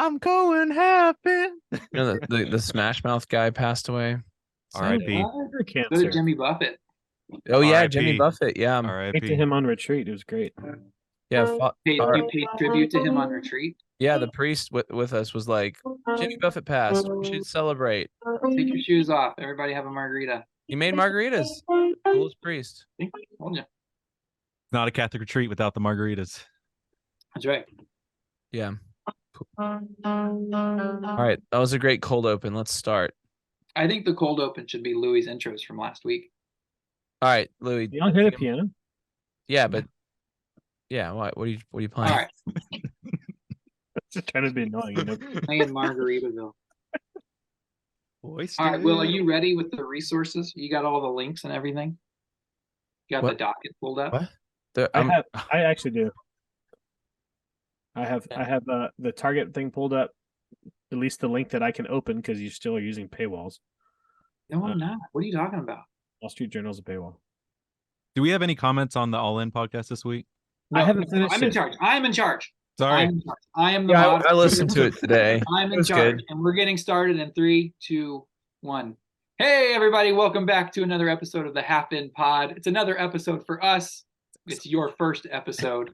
I'm going half-in. The Smash Mouth guy passed away. R.I.P. So Cancer. did Jimmy Buffett. Oh yeah, R.I.P. Jimmy Buffett. Yeah, Went to R.I.P. him on retreat. It was great. yeah. You paid tribute to him on retreat. Yeah, the priest with us was like, Jimmy Buffett passed. We should celebrate. Take your shoes off. Everybody have a margarita. He made margaritas. Coolest priest. Told you. Not a Catholic retreat without the margaritas. That's right. Yeah. All right, that was a great cold open. Let's start. I think the cold open should be Louis' intros from last week. All right, Louis. You don't hear the piano? Yeah, but yeah. What are you playing? All right. Just trying to be annoying. You know? Playing Margaritaville. All right, Will, are you ready with the resources? You got all the links and everything? You got What? the docket pulled up? What? I actually do. I have the Target thing pulled up, at least the link that I can open because you still are using paywalls. No, I'm not. What are you talking about? Wall Street Journal's a paywall. Do we have any comments on the All In podcast this week? No, I haven't finished. I'm in charge. I'm in charge. Sorry. I am the Yeah, moderator. I listened to it today. I'm It in was charge, good. and we're getting started in 3, 2, 1. Hey, everybody! Welcome back to another episode of the Half In Pod. It's another episode for us. It's your first episode.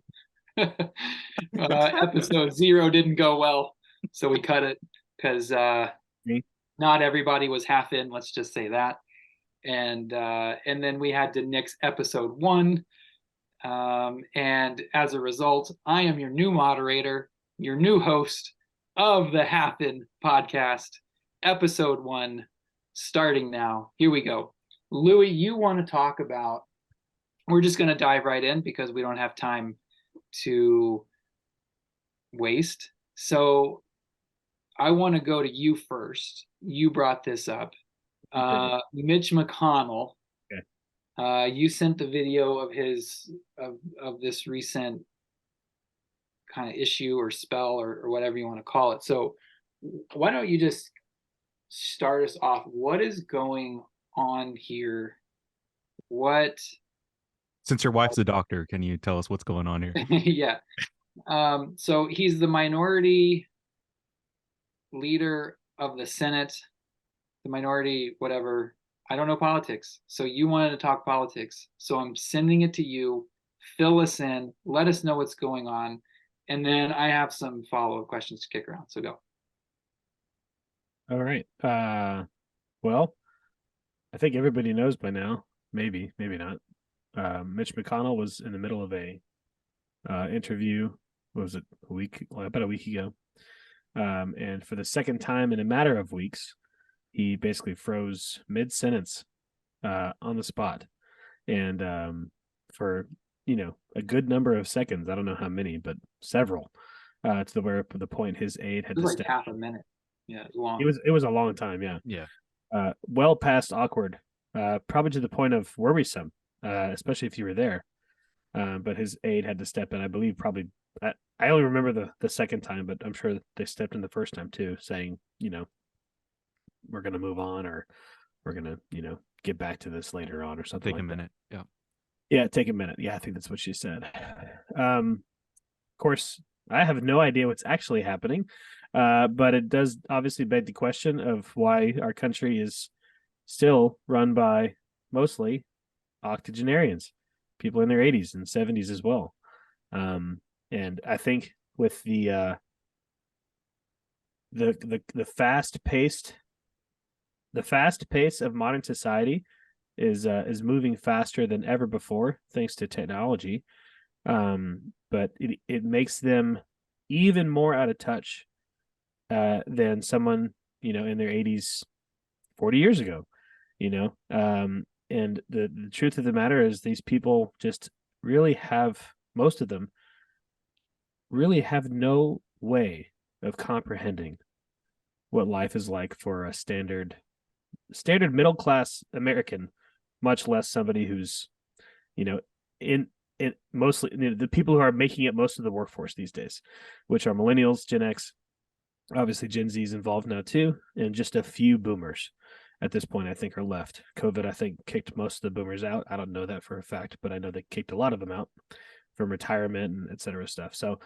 Episode 0 didn't go well, so we cut it because not everybody was half in. Let's just say that. And then we had to nix episode 1. And as a result, I am your new moderator, your new host of the Half In podcast, episode 1, starting now. Here we go. Louis, you want to talk about, we're just going to dive right in because we don't have time to waste. So I want to go to you first. You brought this up. Mitch McConnell. You sent the video of his of this recent kind of issue or spell or whatever you want to call it. So why don't you just start us off? What is going on here? Since your wife's a doctor, can you tell us what's going on here? Yeah. So he's the minority leader of the Senate, the minority whatever. I don't know politics. So you wanted to talk politics. So I'm sending it to you. Fill us in. Let us know what's going on. And then I have some follow-up questions to kick around. So go. All right. Well, I think everybody knows by now. Maybe not. Mitch McConnell was in the middle of a interview. What was it? About a week ago. And for the second time in a matter of weeks, he basically froze mid-sentence on the spot. And for, a good number of seconds, I don't know how many, but several, to the point his aide had to step. Half a minute. Yeah, it was long. It was a long time, yeah. Yeah. Well past awkward, probably to the point of worrisome, especially if you were there. But his aide had to step in, I believe, probably. I only remember the second time, but I'm sure they stepped in the first time too, saying, we're going to move on, or we're going to, get back to this later on or something. Take a minute. Yeah. Yeah. Take a minute. Yeah. I think that's what she said. Of course, I have no idea what's actually happening. But it does obviously beg the question of why our country is still run by mostly octogenarians, people in their 80s and 70s as well. And I think with the fast pace of modern society is moving faster than ever before, thanks to technology. But it makes them even more out of touch than someone, in their 80s 40 years ago, and the truth of the matter is these people just really have, most of them really have no way of comprehending what life is like for a standard middle class American, much less somebody who's, in mostly the people who are making up most of the workforce these days, which are millennials, Gen X, obviously Gen Z is involved now too, and just a few boomers at this point I think are left. COVID, I think, kicked most of the boomers out. I don't know that for a fact, but I know they kicked a lot of them out from retirement and et cetera stuff. So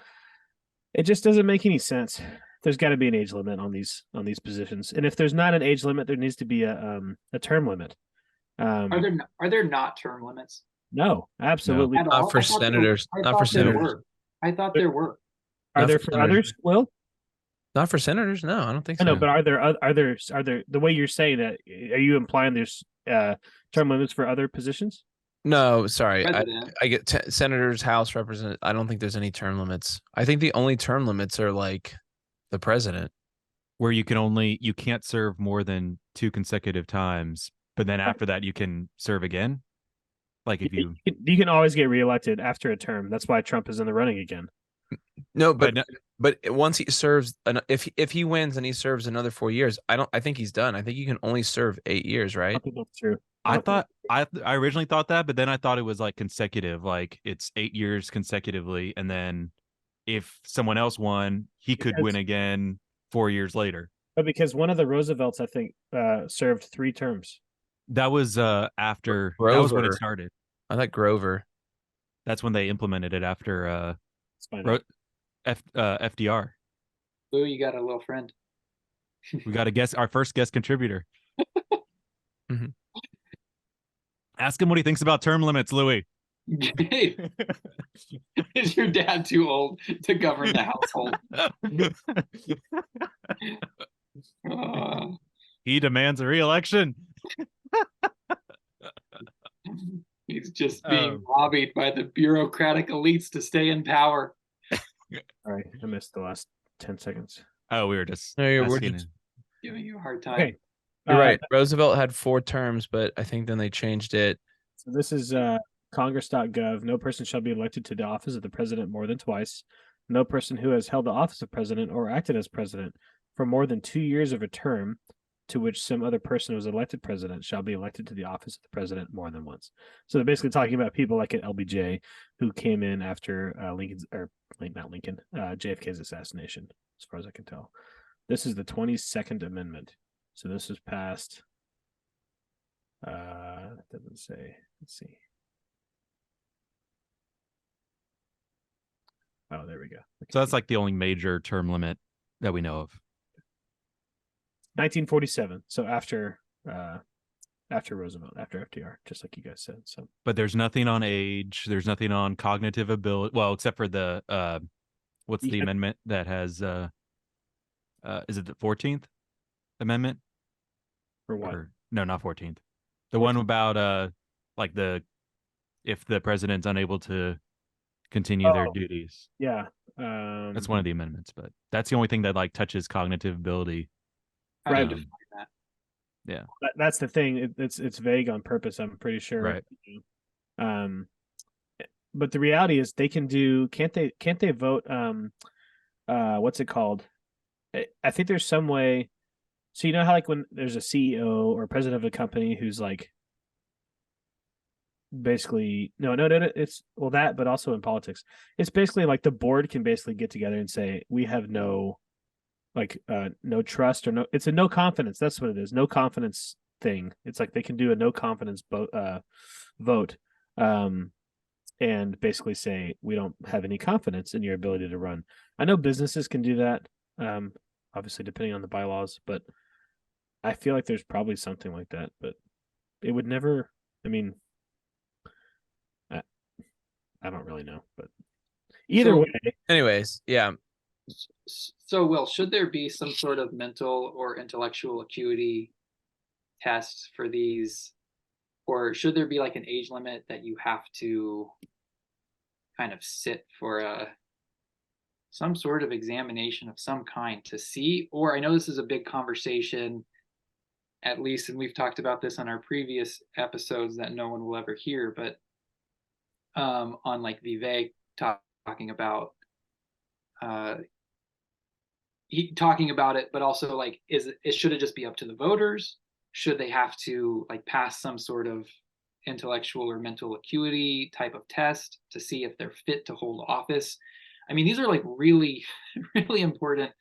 it just doesn't make any sense there's got to be an age limit on these positions. And if there's not an age limit, there needs to be a term limit. Are there not term limits? No, absolutely At all? Not for I thought there- senators. I Not thought for there senators. were. I thought there were. Are Not there for for senators. others? Will? Not for senators. No, I don't think I so. know, but are there the way you're saying that? Are you implying there's term limits for other positions? No, sorry. President. I get senators, House representative. I don't think there's any term limits. I think the only term limits are like the president. Where you can't serve more than 2 consecutive times, but then after that you can serve again. Like if you You can always get reelected after a term. That's why Trump is in the running again. No, But but once he serves, if he wins and he serves another 4 years, I think he's done. I think you can only serve 8 years, I right? don't think that's true. I originally thought that, but then I thought it was like consecutive, like it's 8 years consecutively, and then if someone else won, he could win again 4 years later. But because one of the Roosevelts, I think, served 3 terms. That was after Grover. that was when it started. I like Grover. That's when they implemented it after Let's find out. FDR. Lou, you got a little friend. We got our first guest contributor. Mhm. Ask him what he thinks about term limits, Louis. Is your dad too old to govern the household? He demands a re-election. He's just being lobbied by the bureaucratic elites to stay in power. All right, I missed the last 10 seconds. Oh, we were just No, we're asking just- him. Giving you a hard time. Okay, You're right. Roosevelt had 4 terms, but I think then they changed it. So this is Congress.gov. No person shall be elected to the office of the president more than twice. No person who has held the office of president or acted as president for more than 2 years of a term to which some other person was elected president shall be elected to the office of the president more than once. So they're basically talking about people like an LBJ who came in after JFK's assassination, as far as I can tell. This is the 22nd Amendment. So this was passed. It doesn't say. Let's see. Oh, there we go. Okay. So that's like the only major term limit that we know of. 1947. So after Roosevelt, after FDR, just like you guys said. So, But there's nothing on age. There's nothing on cognitive ability. Well, except for the what's the amendment that has is it the 14th Amendment? for what? No, not 14th. The one about like if the president's unable to continue their duties. Yeah. That's one of the amendments, but that's the only thing that like touches cognitive ability. How do you Right. define that? Yeah. That's the thing. It's vague on purpose. I'm pretty sure. Right. But the reality is they can do. Can't they vote? What's it called? I think there's some way. So you know how like when there's a CEO or president of a company who's like basically no it's that, but also in politics it's basically like the board can basically get together and say we have no no trust or no, it's a no confidence, that's what it is, no confidence thing. It's like they can do a no confidence vote and basically say we don't have any confidence in your ability to run. I know businesses can do that, obviously depending on the bylaws, but I feel like there's probably something like that, but it would never, I mean, I don't really know, but either way. Anyways, yeah. So, Will, should there be some sort of mental or intellectual acuity test for these, or should there be like an age limit that you have to kind of sit for some sort of examination of some kind to see? Or I know this is a big conversation, at least, and we've talked about this on our previous episodes that no one will ever hear, but on like Vivek talking about talking about it, but also like should it just be up to the voters? Should they have to like pass some sort of intellectual or mental acuity type of test to see if they're fit to hold office? I mean, these are like really, really important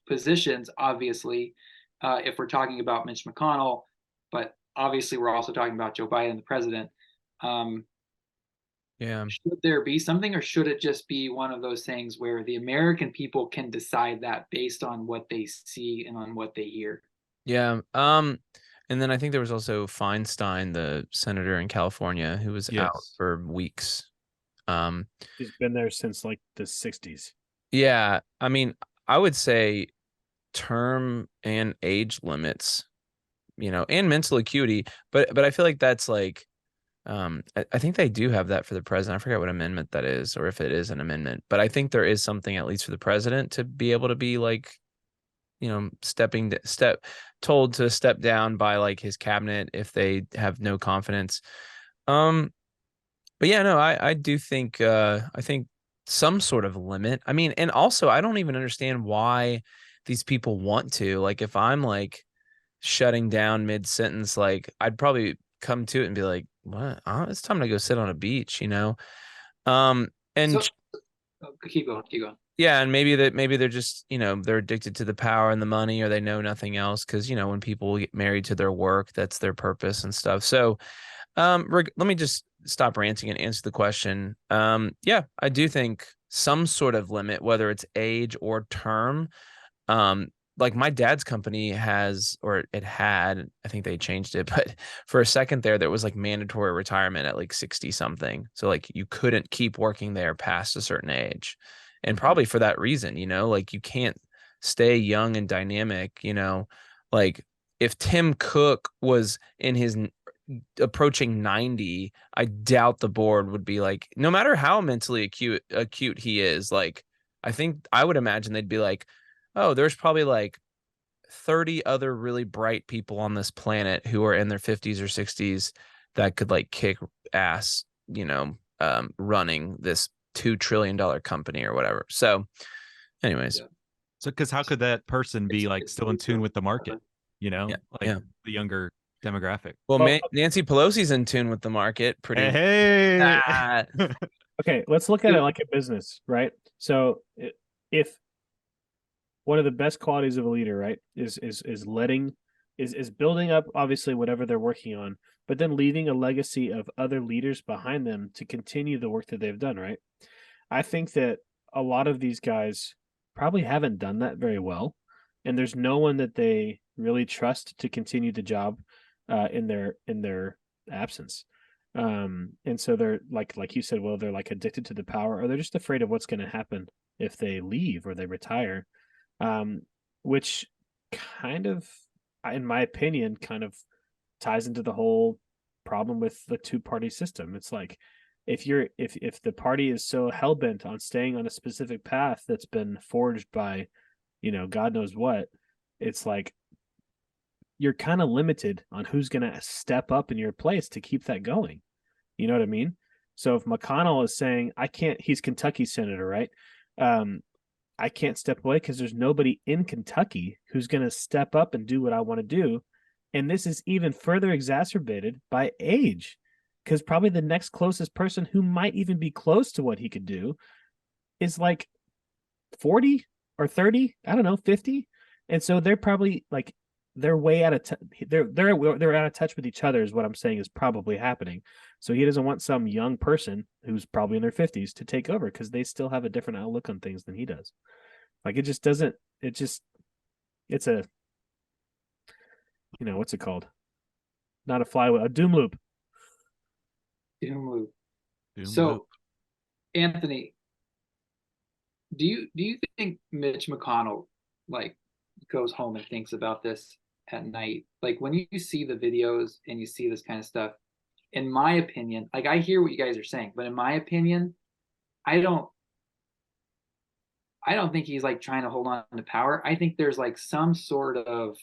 positions, obviously, if we're talking about Mitch McConnell, but obviously we're also talking about Joe Biden, the president. Yeah. Should there be something, or should it just be one of those things where the American people can decide that based on what they see and on what they hear? Yeah. And then I think there was also Feinstein, the senator in California, who was out Yes. for weeks. Um, He's been there since like the 60s. yeah. I mean, I would say term and age limits, and mental acuity, but I feel like that's like, I think they do have that for the president. I forget what amendment that is, or if it is an amendment, but I think there is something at least for the president to be able to be like, told to step down by like his cabinet if they have no confidence. Um, but yeah, no, I do think I think some sort of limit. I mean, and also I don't even understand why these people want to. Like, if I'm like shutting down mid sentence, like I'd probably come to it and be like, "What? It's time to go sit on a beach," And So keep going, keep going. yeah, and maybe they're just, they're addicted to the power and the money, or they know nothing else, because when people get married to their work, that's their purpose and stuff. So let me just stop ranting and answer the question. Yeah, I do think some sort of limit, whether it's age or term. Like my dad's company has, or it had, I think they changed it, but for a second there was like mandatory retirement at like 60 something. So like you couldn't keep working there past a certain age. And probably for that reason, like you can't stay young and dynamic, like if Tim Cook was in his approaching 90, I doubt the board would be like, no matter how mentally acute he is, like I would imagine they'd be like, oh, there's probably like 30 other really bright people on this planet who are in their 50s or 60s that could like kick ass, running this $2 trillion company or whatever. So anyways. Yeah. So, because how could that person be like still in tune with the market, Yeah. the younger demographic? Well, Nancy Pelosi's in tune with the market. Pretty. Hey. Okay, let's look at it like a business, right? So if one of the best qualities of a leader, right, is building up obviously whatever they're working on, but then leaving a legacy of other leaders behind them to continue the work that they've done, right? I think that a lot of these guys probably haven't done that very well, and there's no one that they really trust to continue the job in their absence. And so they're like you said, well, they're like addicted to the power, or they're just afraid of what's going to happen if they leave or they retire, which kind of, in my opinion, kind of ties into the whole problem with the two-party system. It's like if the party is so hell-bent on staying on a specific path that's been forged by, God knows what, it's like you're kind of limited on who's going to step up in your place to keep that going. You know what I mean? So if McConnell is saying, I can't, he's Kentucky senator, right? I can't step away because there's nobody in Kentucky who's going to step up and do what I want to do. And this is even further exacerbated by age, because probably the next closest person who might even be close to what he could do is like 40 or 30, I don't know, 50. And so they're probably like, they're way out of they're out of touch with each other is what I'm saying is probably happening. So he doesn't want some young person who's probably in their 50s to take over because they still have a different outlook on things than he does. Like it's a, what's it called? Not a flywheel, a doom loop. Doom loop. Doom loop. Anthony, do you think Mitch McConnell like goes home and thinks about this at night? Like when you see the videos and you see this kind of stuff, in my opinion, like I hear what you guys are saying, but in my opinion, I don't think he's like trying to hold on to power. I think there's like some sort of,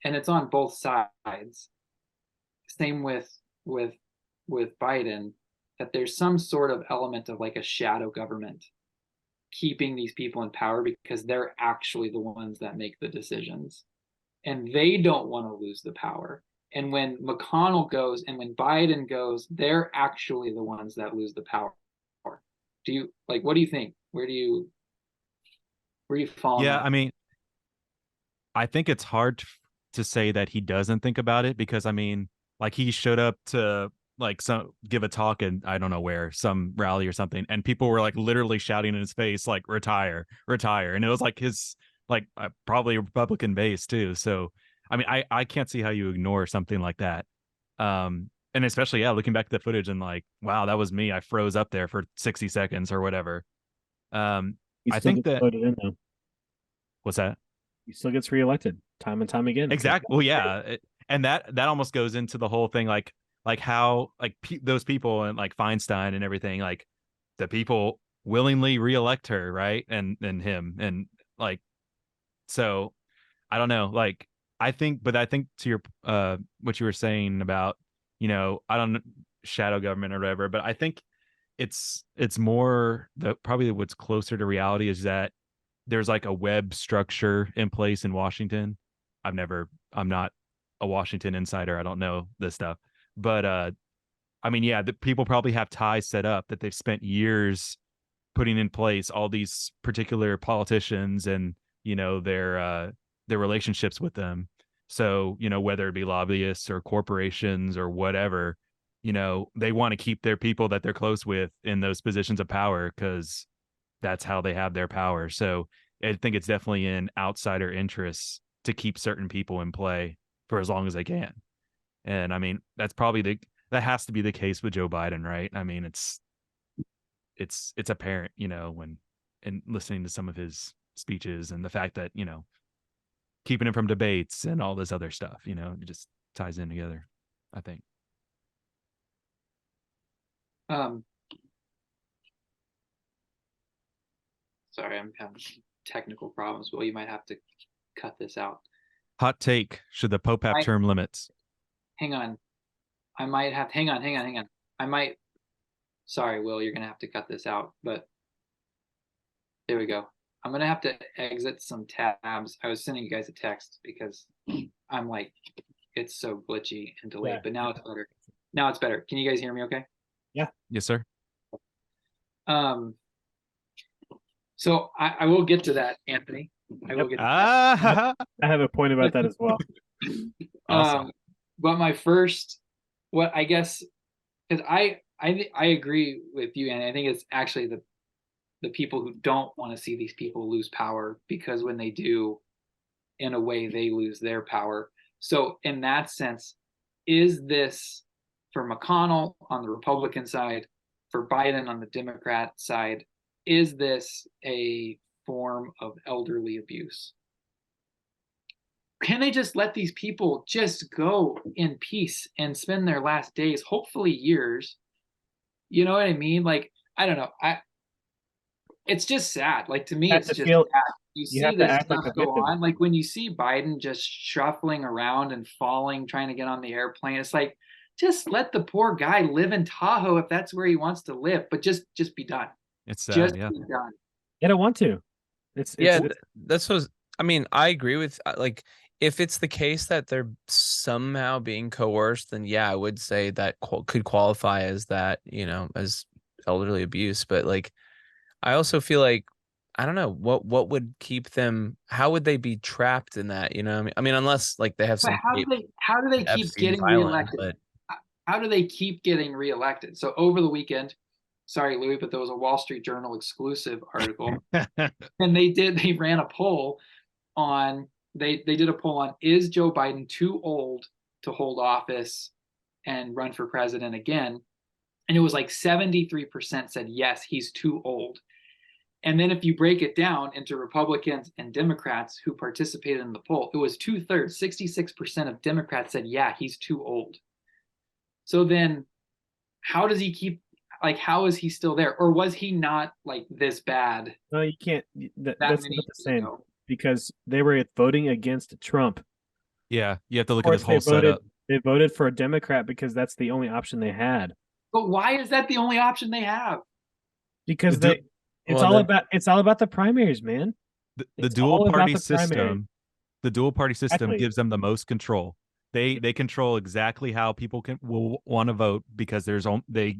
and it's on both sides. Same with Biden, that there's some sort of element of like a shadow government keeping these people in power because they're actually the ones that make the decisions and they don't want to lose the power. And when McConnell goes and when Biden goes, they're actually the ones that lose the power. Do you like, what do you think? Where do you fall? Yeah, I mean, I think it's hard to say that he doesn't think about it because I mean, like he showed up to give a talk and I don't know where, some rally or something, and people were like literally shouting in his face like retire, retire, and it was like his probably Republican base too. So I mean, I can't see how you ignore something like that. And especially looking back at the footage and like, wow, that was me. I froze up there for 60 seconds or whatever. He I still think gets that voted in, though. what's that? He still gets reelected time and time again. Exactly. Well, yeah, and that almost goes into the whole thing, like how like those people and like Feinstein and everything, like the people willingly reelect her, right? And him, and like, so I don't know, like I think to your what you were saying about, I don't know, shadow government or whatever, but I think it's more probably what's closer to reality is that there's like a web structure in place in Washington. I'm not a Washington insider. I don't know this stuff, but I mean, yeah, the people probably have ties set up that they've spent years putting in place, all these particular politicians and their relationships with them. So whether it be lobbyists or corporations or whatever, they want to keep their people that they're close with in those positions of power because that's how they have their power. So I think it's definitely in outsider interests to keep certain people in play for as long as they can. And I mean, that has to be the case with Joe Biden, right? I mean, it's apparent, when and listening to some of his speeches and the fact that, keeping him from debates and all this other stuff, it just ties in together, I think. Sorry, I'm having technical problems. Well, you might have to cut this out. Hot take: should the Pope have term limits? Hang on. I might have. Hang on. I might. Sorry, Will, you're gonna have to cut this out. But there we go. I'm gonna have to exit some tabs. I was sending you guys a text because I'm like, it's so glitchy and delayed. Yeah. But now it's better. Now it's better. Can you guys hear me? Okay. Yeah. Yes, sir. So I will get to that, Anthony. I will get to that. I have a point about that as well. Awesome. But my first, what I guess, because I agree with you, and I think it's actually the people who don't want to see these people lose power, because when they do, in a way, they lose their power. So in that sense, is this for McConnell on the Republican side, for Biden on the Democrat side, is this a form of elderly abuse? Can they just let these people just go in peace and spend their last days, hopefully years? You know what I mean? Like, I don't know. It's just sad. Like, to me, it's just sad. You see this stuff go on. Like when you see Biden just shuffling around and falling, trying to get on the airplane, it's like, just let the poor guy live in Tahoe if that's where he wants to live, but just be done. It's sad, just yeah. be done. I don't want to. That's what I mean. I agree with, like, if it's the case that they're somehow being coerced, then yeah, I would say that could qualify as that, as elderly abuse. But like, I also feel like, I don't know what would keep them. How would they be trapped in that? You know what I mean? I mean, unless like they have some. How do they keep getting reelected? How do they keep getting reelected? So over the weekend, sorry, Louis, but there was a Wall Street Journal exclusive article, and they ran a poll on. They did a poll on, is Joe Biden too old to hold office and run for president again? And it was like 73% said yes, he's too old. And then if you break it down into Republicans and Democrats who participated in the poll, it was 2/3, 66% of Democrats said, yeah, he's too old. So then how does he keep, like, how is he still there? Or was he not like this bad? No, you can't. That's not the same, because they were voting against Trump. Yeah, you have to look at this whole setup. They voted for a Democrat because that's the only option they had. But why is that the only option they have? Because it's all about the primaries, man. The dual party system. The dual party system gives them the most control. They control exactly how people will want to vote, because they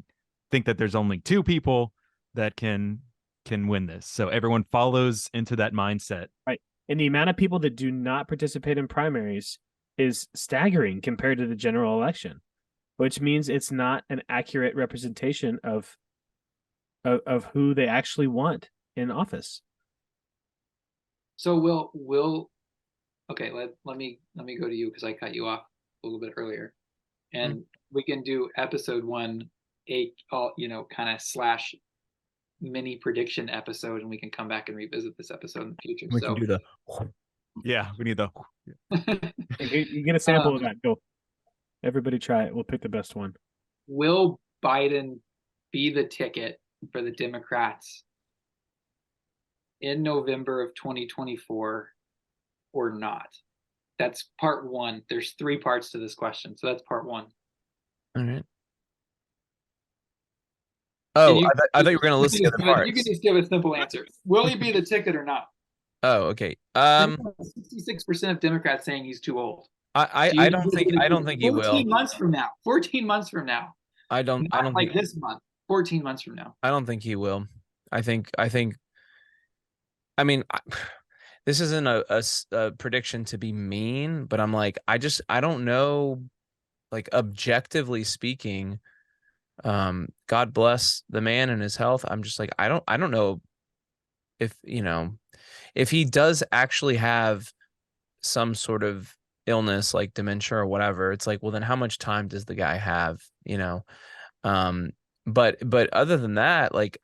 think that there's only two people that can win this. So everyone follows into that mindset. Right. And the amount of people that do not participate in primaries is staggering compared to the general election. which means it's not an accurate representation of who they actually want in office. So we'll okay, let me go to you because I cut you off a little bit earlier. And we can do episode 1, kind of slash mini prediction episode, and we can come back and revisit this episode in the future. We can do the we need the You get a sample of that. Go. Everybody try it. We'll pick the best one. Will Biden be the ticket for the Democrats in November of 2024 or not? That's part 1. There's 3 parts to this question. So that's part 1. All right. Oh, I thought you were going to list the other parts. You can just give a simple answer. Will he be the ticket or not? Oh, okay. 66% of Democrats saying he's too old. I don't think he will. 14 months from now. 14 months from now. I don't like this month. 14 months from now. I don't think he will. I mean, this isn't a prediction to be mean, but I'm like, I don't know, like, objectively speaking, God bless the man and his health. I'm just like, I don't know if, if he does actually have some sort of illness like dementia or whatever. It's like, well, then how much time does the guy have, but other than that, like,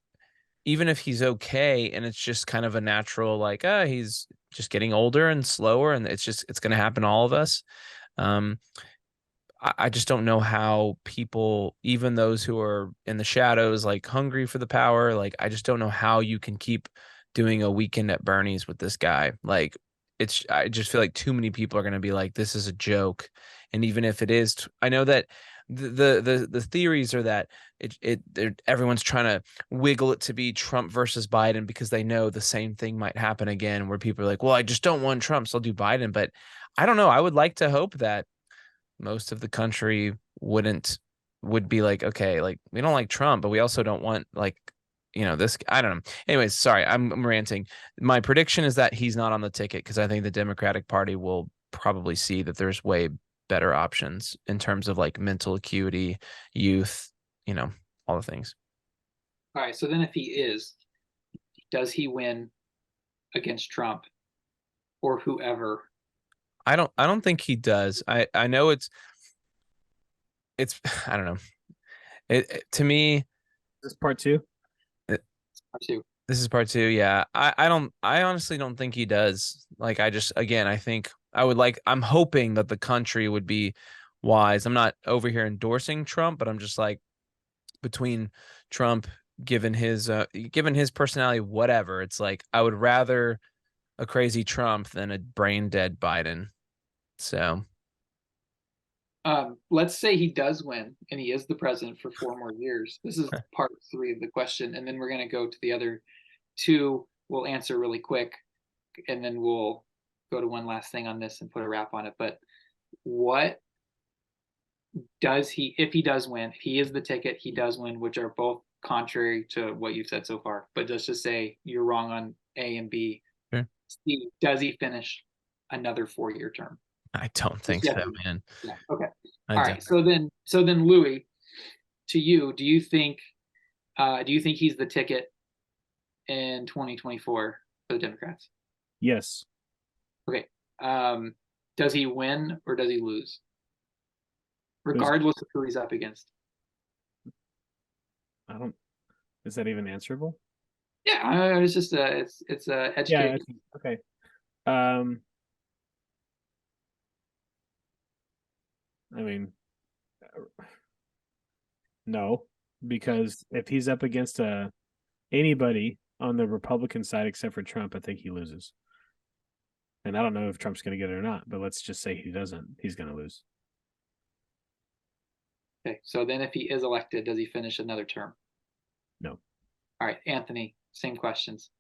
even if he's okay and it's just kind of a natural, like, he's just getting older and slower and it's going to happen to all of us. I just don't know how people, even those who are in the shadows, like hungry for the power, like, I just don't know how you can keep doing a weekend at Bernie's with this guy. Like, I just feel like too many people are going to be like, this is a joke. And even if it is, I know that the theories are that everyone's trying to wiggle it to be Trump versus Biden because they know the same thing might happen again, where people are like, well, I just don't want Trump, so I'll do Biden. But I don't know. I would like to hope that most of the country would be like, okay, like, we don't like Trump, but we also don't want, like, this, I don't know. Anyways, sorry, I'm ranting. My prediction is that he's not on the ticket because I think the Democratic Party will probably see that there's way better options in terms of, like, mental acuity, youth, all the things. All right. So then if he is, does he win against Trump or whoever? I don't think he does. I know it's I don't know. It to me, this is part 2. This is part 2. Yeah. I honestly don't think he does. Like, I think I'm hoping that the country would be wise. I'm not over here endorsing Trump, but I'm just like, between Trump, given his personality, whatever, it's like, I would rather a crazy Trump than a brain dead Biden. So let's say he does win and he is the president for 4 more years. This is part 3 of the question. And then we're going to go to the other 2. We'll answer really quick. And then we'll go to one last thing on this and put a wrap on it. But what does if he does win, if he is the ticket, he does win, which are both contrary to what you've said so far. But let's just say you're wrong on A and B. Sure. C, does he finish another 4-year term? I don't think so, man. Yeah. Okay. All right. So then, Louis, to you, do you think he's the ticket in 2024 for the Democrats? Yes. Okay. Does he win or does he lose? Regardless of who he's up against. Is that even answerable? Yeah, it's just it's educated. Yeah. Okay. I mean, no, because if he's up against anybody on the Republican side except for Trump, I think he loses. And I don't know if Trump's going to get it or not, but let's just say he doesn't. He's going to lose. Okay, so then if he is elected, does he finish another term? No. All right, Anthony, same questions.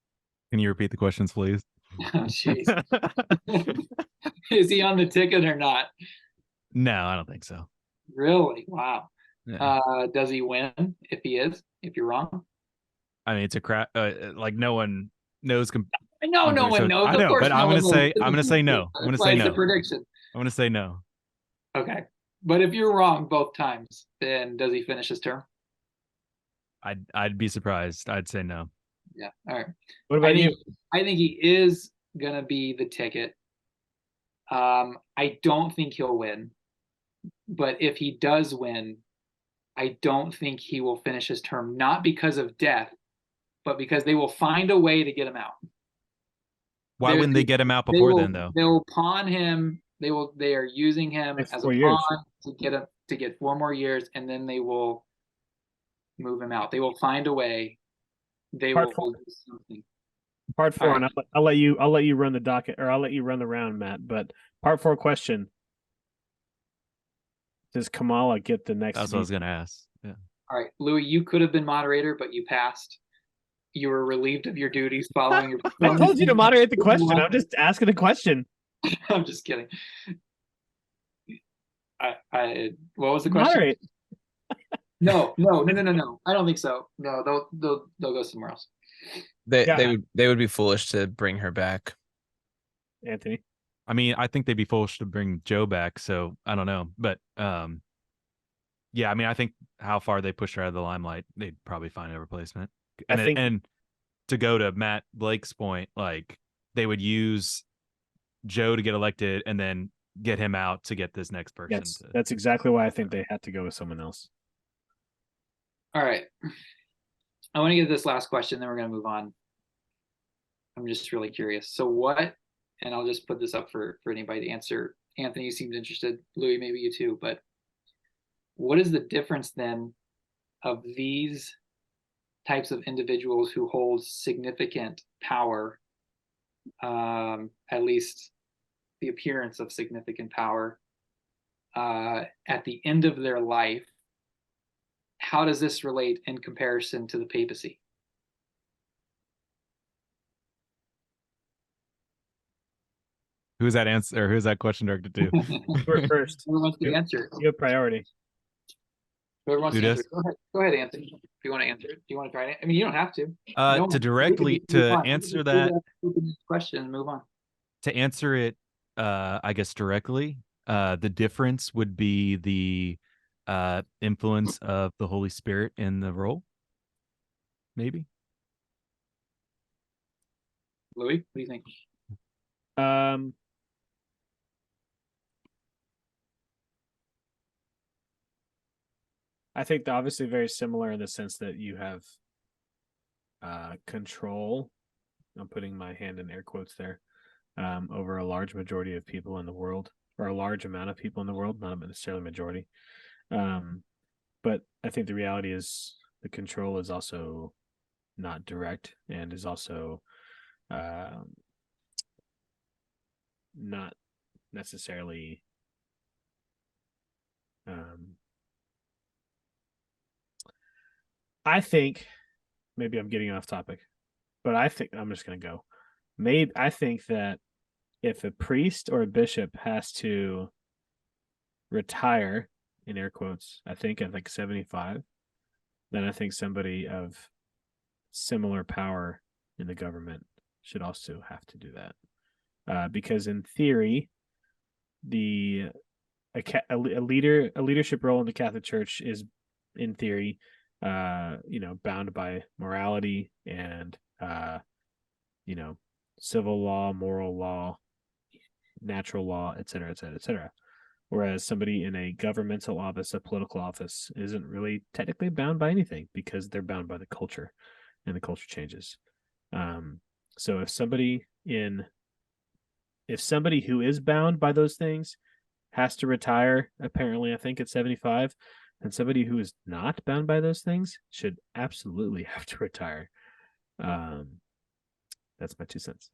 Can you repeat the questions, please? Oh, jeez. Is he on the ticket or not? No, I don't think so. Really? Wow. Yeah. Does he win if he is? If you're wrong? I mean, it's a crap. Like, no one knows. No one knows. I know, but I'm gonna say no. I'm gonna say no. It's a prediction. I'm gonna say no. Okay. But if you're wrong both times, then does he finish his term? I'd be surprised. I'd say no. Yeah. All right. What about you? I think he is gonna be the ticket. I don't think he'll win, but if he does win, I don't think he will finish his term, not because of death, but because they will find a way to get him out. Why wouldn't they get him out before then, though? They will pawn him. They are using him Next as a 4 years. pawn to get 4 more years, and then they will move him out. They will find a way. They Part will 4. do something. Part 4, All right. and I'll let you run the docket, or I'll let you run the round, Matt. But part 4 question: does Kamala get the next? That's what I was gonna ask. Yeah. All right, Louis, you could have been moderator, but you passed. You were relieved of your duties following your. I told you to moderate the question. I'm just asking the question. I'm just kidding. What was the question? Moderate. No. I don't think so. No, they'll go somewhere else. They would be foolish to bring her back. Anthony. I mean, I think they'd be foolish to bring Joe back, so I don't know. But yeah, I mean, I think how far they push her out of the limelight, they'd probably find a replacement. And to go to Matt Blake's point, like they would use Joe to get elected and then get him out to get this next person. Yes, that's exactly why I think they had to go with someone else. All right. I want to get this last question, then we're going to move on. I'm just really curious. So what, and I'll just put this up for anybody to answer. Anthony, you seemed interested. Louis, maybe you too, but what is the difference then of these types of individuals who hold significant power, at least the appearance of significant power, at the end of their life? How does this relate in comparison to the papacy? Who's that answer, or who's that question directed to? You're first. Who wants to answer? You have priority. Whoever wants to answer. Go ahead, Anthony. If you want to answer it, do you want to try it? I mean, you don't have to. Answer that question and move on. To answer it, I guess directly, the difference would be the influence of the Holy Spirit in the role. Maybe. Louis, what do you think? I think they're obviously very similar in the sense that you have control. I'm putting my hand in air quotes there, over a large majority of people in the world, or a large amount of people in the world, not necessarily majority. But I think the reality is the control is also not direct and is also not necessarily I think, maybe I'm getting off topic, but I think I'm just going to go. I think that if a priest or a bishop has to retire, in air quotes, I think at like 75, then I think somebody of similar power in the government should also have to do that. Because in theory, a leadership role in the Catholic Church is, in theory, bound by morality and civil law, moral law, natural law, et cetera, et cetera, et cetera. Whereas somebody in a governmental office, a political office, isn't really technically bound by anything because they're bound by the culture, and the culture changes. So if somebody who is bound by those things has to retire, apparently, I think at 75, and somebody who is not bound by those things should absolutely have to retire. That's my 2 cents.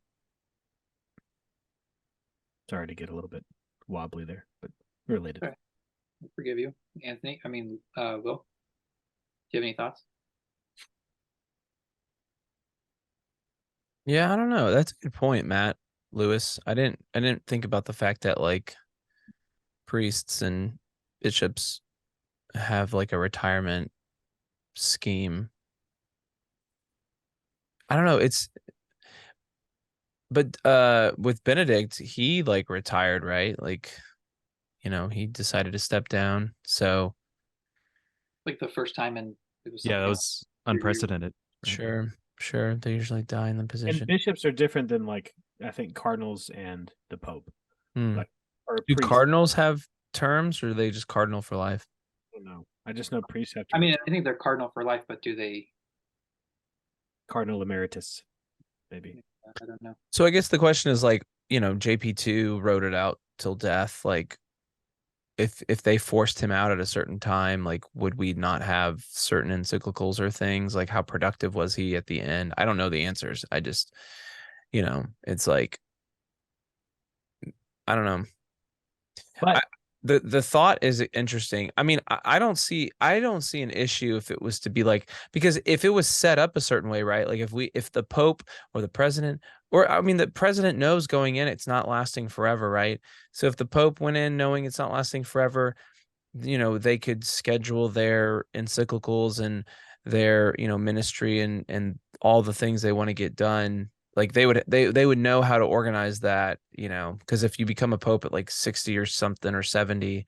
Sorry to get a little bit wobbly there, but related. Okay. I forgive you, Anthony. I mean, Will. Do you have any thoughts? Yeah, I don't know. That's a good point, Matt. Lewis. I didn't think about the fact that like priests and bishops have like a retirement scheme. I don't know. But with Benedict, he like retired, right? Like he decided to step down. So Like the first time, and it was Yeah, that something was unprecedented. Right? sure, they usually die in the And position. bishops are different than like I think cardinals and the Pope. Hmm. Like or Do priests. cardinals have terms, or are they just cardinal for life? I don't know. I just know priests have to I mean, I think they're cardinal for life, but do they? cardinal emeritus, maybe. I don't know. So I guess the question is like, JP2 wrote it out till death. Like, if they forced him out at a certain time, like, would we not have certain encyclicals or things? Like, how productive was he at the end? I don't know the answers. I just, it's like, I don't know. But The thought is interesting. I mean, I don't see an issue if it was to be like, because if it was set up a certain way, right? Like if the Pope or the president, or I mean the president knows going in it's not lasting forever, right? So if the Pope went in knowing it's not lasting forever, they could schedule their encyclicals and their, ministry and all the things they want to get done. Like they would know how to organize that, because if you become a pope at like 60 or something or 70,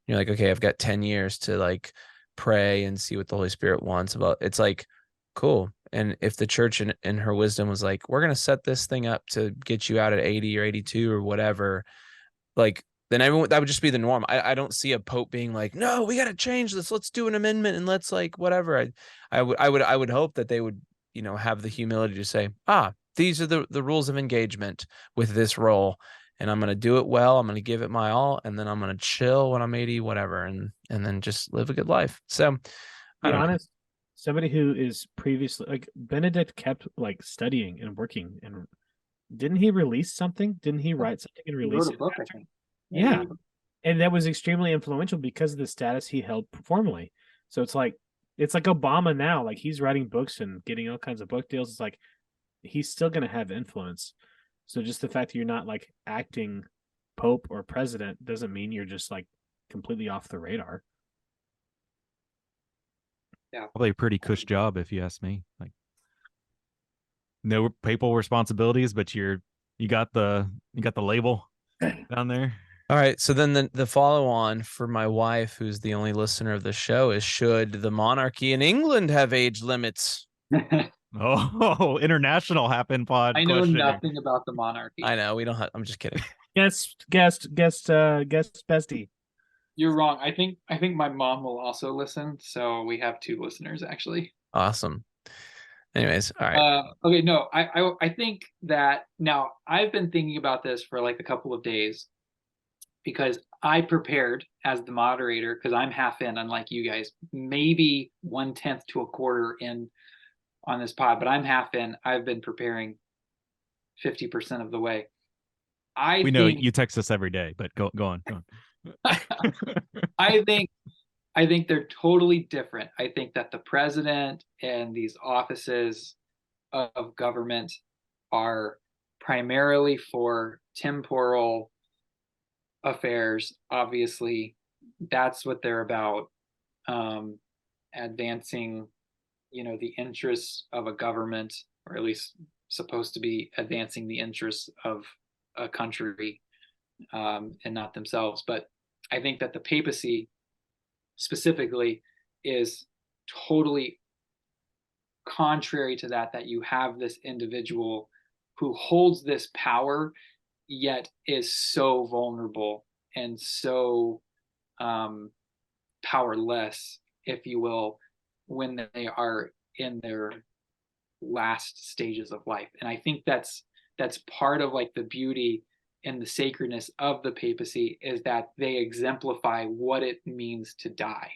you're like, okay, I've got 10 years to like pray and see what the Holy Spirit wants about. It's like, cool. And if the church in her wisdom was like, we're going to set this thing up to get you out at 80 or 82 or whatever, like, then everyone, that would just be the norm. I don't see a pope being like, no, we got to change this. Let's do an amendment and let's like whatever. I would hope that they would, have the humility to say, these are the rules of engagement with this role, and I'm going to do it well. I'm going to give it my all, and then I'm going to chill when I'm 80, whatever, and then just live a good life. So, be honest, somebody who is previously like Benedict kept like studying and working, and didn't he release something? Didn't he write something and He release wrote a it? book, I think. Yeah. And that was extremely influential because of the status he held formally. So it's like Obama now, like he's writing books and getting all kinds of book deals. It's like he's still going to have influence. So just the fact that you're not like acting pope or president doesn't mean you're just like completely off the radar. Yeah. Probably a pretty cush job if you ask me. Like no papal responsibilities, but you got the label down there. All right. So then the follow on for my wife, who's the only listener of the show, is should the monarchy in England have age limits? Oh, international happen pod. I know nothing about the monarchy. I know we don't have. I'm just kidding. Guest bestie. You're wrong. I think my mom will also listen, so we have 2 listeners actually. Awesome. Anyways, all right. Okay, no, I think that now I've been thinking about this for like a couple of days because I prepared as the moderator because I'm half in, unlike you guys, maybe 1/10 to a quarter in on this pod, but I'm half in. I've been preparing 50% of the way. We know you text us every day, but go on. I think they're totally different. I think that the president and these offices of government are primarily for temporal affairs. Obviously, that's what they're about, advancing, the interests of a government, or at least supposed to be advancing the interests of a country, and not themselves. But I think that the papacy specifically is totally contrary to that you have this individual who holds this power yet is so vulnerable and so powerless, if you will, when they are in their last stages of life. And I think that's part of like the beauty and the sacredness of the papacy is that they exemplify what it means to die,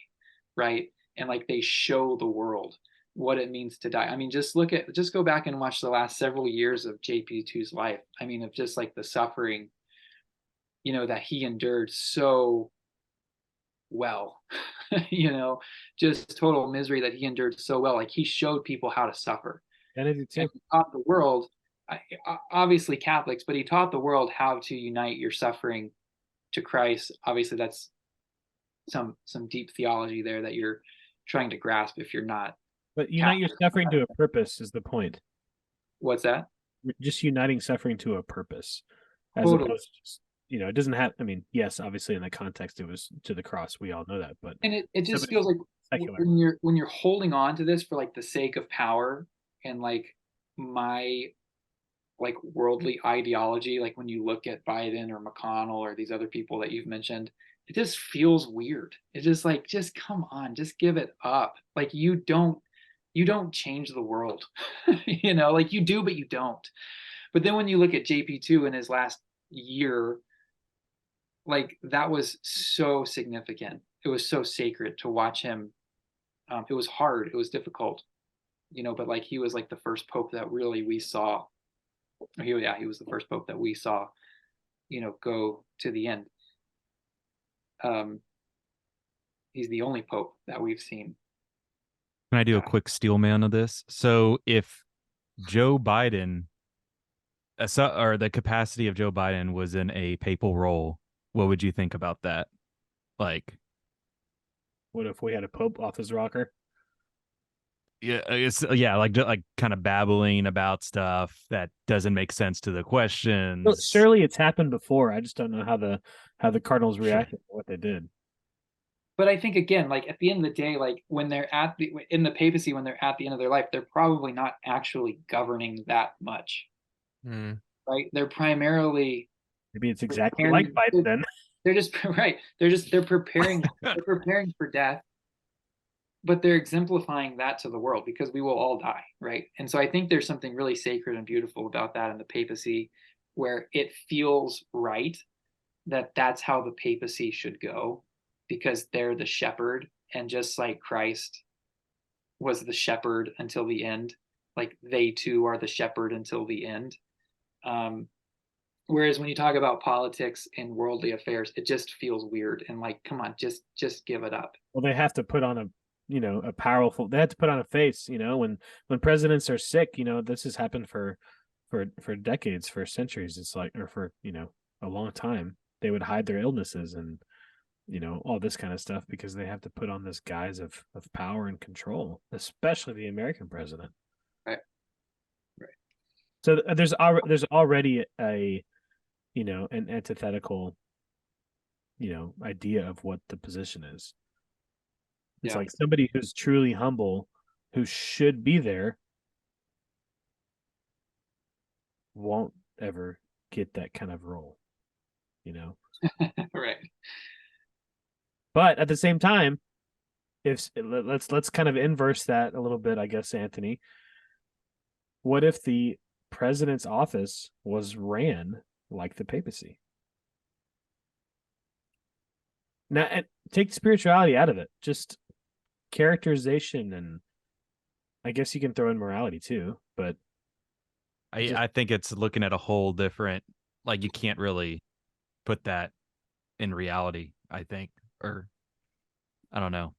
right? And like they show the world what it means to die. I mean, just go back and watch the last several years of JP2's life. I mean, of just like the suffering, that he endured so well, just total misery that he endured so well. Like he showed people how to suffer. And he taught the world, obviously Catholics, but he taught the world how to unite your suffering to Christ. Obviously, that's some deep theology there that you're trying to grasp if you're not. But unite your suffering to a purpose is the point. What's that? Just uniting suffering to a purpose, as Totally. opposed to just you know, it doesn't have, I mean, yes, obviously in the context it was to the cross, we all know that, but And it just somebody feels like secular. when you're holding on to this for like the sake of power and like my like worldly ideology, like when you look at Biden or McConnell or these other people that you've mentioned, it just feels weird. It's just like, just come on, just give it up. Like you don't change the world. You know, like you do, but you don't. But then when you look at JP2 in his last year, like that was so significant. It was so sacred to watch him. It was hard. It was difficult, you know, but like he was like the first pope that really we saw. He was the first pope that we saw, you know, go to the end. He's the only pope that we've seen. Can I do a quick steel man of this? So if Joe Biden, or the capacity of Joe Biden was in a papal role, what would you think about that? Like, What if we had a pope off his rocker? yeah, it's like kind of babbling about stuff that doesn't make sense to the questions. Well, surely it's happened before. I just don't know how the Cardinals reacted to what they did. But I think again, like at the end of the day, like when they're in the papacy, when they're at the end of their life, they're probably not actually governing that much, right? They're primarily Maybe it's exactly like Biden then. They're just right. They're preparing. They're preparing for death, but they're exemplifying that to the world because we will all die, right? And so I think there's something really sacred and beautiful about that in the papacy, where it feels right that that's how the papacy should go, because they're the shepherd, and just like Christ was the shepherd until the end, like they too are the shepherd until the end. Whereas when you talk about politics and worldly affairs, it just feels weird and like, come on, just give it up. Well, they have to put on they have to put on a face, you know, when presidents are sick, you know, this has happened for decades, for centuries. It's like, or for, you know, a long time, they would hide their illnesses and, you know, all this kind of stuff because they have to put on this guise of power and control, especially the American president. Right. So there's already a, you know, an antithetical, you know, idea of what the position is. It's like somebody who's truly humble, who should be there, won't ever get that kind of role, you know? Right. But at the same time, let's kind of inverse that a little bit, I guess, Anthony. What if the president's office was ran like the papacy? Now, take spirituality out of it, just characterization, and I guess you can throw in morality too, but I think it's looking at a whole different, like you can't really put that in reality, I think, or I don't know.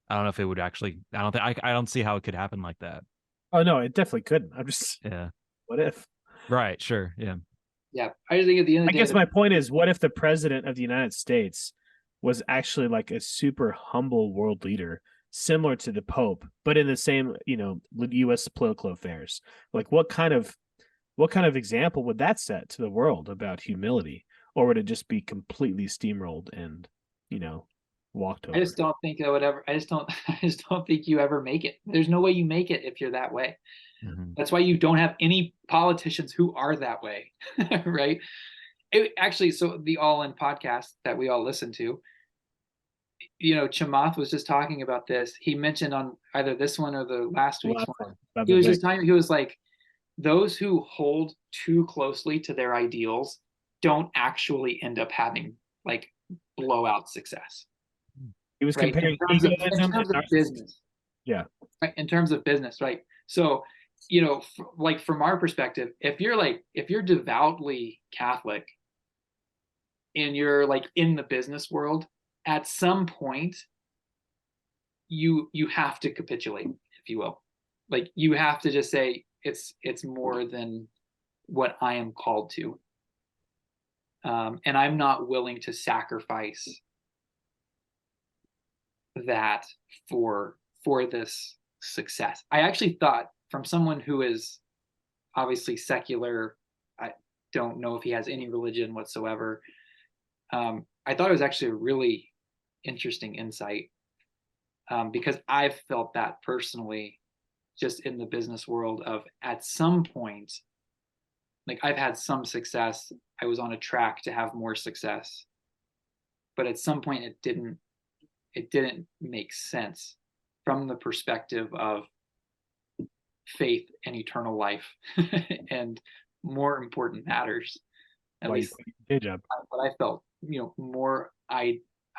I don't know if it would actually, I don't see how it could happen like that. Oh no, it definitely couldn't. I'm just, yeah. What if? Right. Sure. Yeah. Yeah. I just think at the end of the day, I guess my point is, what if the president of the United States was actually like a super humble world leader, similar to the Pope, but in the same, you know, U.S. political affairs? Like, what kind of example would that set to the world about humility, or would it just be completely steamrolled and, you know, walked over? I just don't think I would ever. I just don't think you ever make it. There's no way you make it if you're that way. Mm-hmm. That's why you don't have any politicians who are that way, right? Actually, so the All In podcast that we all listen to, you know, Chamath was just talking about this. He mentioned on either this one or the last week's one. He was just talking. He was like, those who hold too closely to their ideals don't actually end up having like blowout success. He was comparing in terms of business. Yeah. Right. In terms of business, right? So, you know, like from our perspective, if you're devoutly Catholic and you're like in the business world, at some point you have to capitulate, if you will. Like you have to just say it's more than what I am called to. And I'm not willing to sacrifice that for this success. I actually thought, from someone who is obviously secular, don't know if he has any religion whatsoever. I thought it was actually a really interesting insight, because I've felt that personally just in the business world of, at some point, like, I've had some success. I was on a track to have more success, but at some point it didn't make sense from the perspective of faith and eternal life and more important matters, at Why you least quit your day job? what I felt, more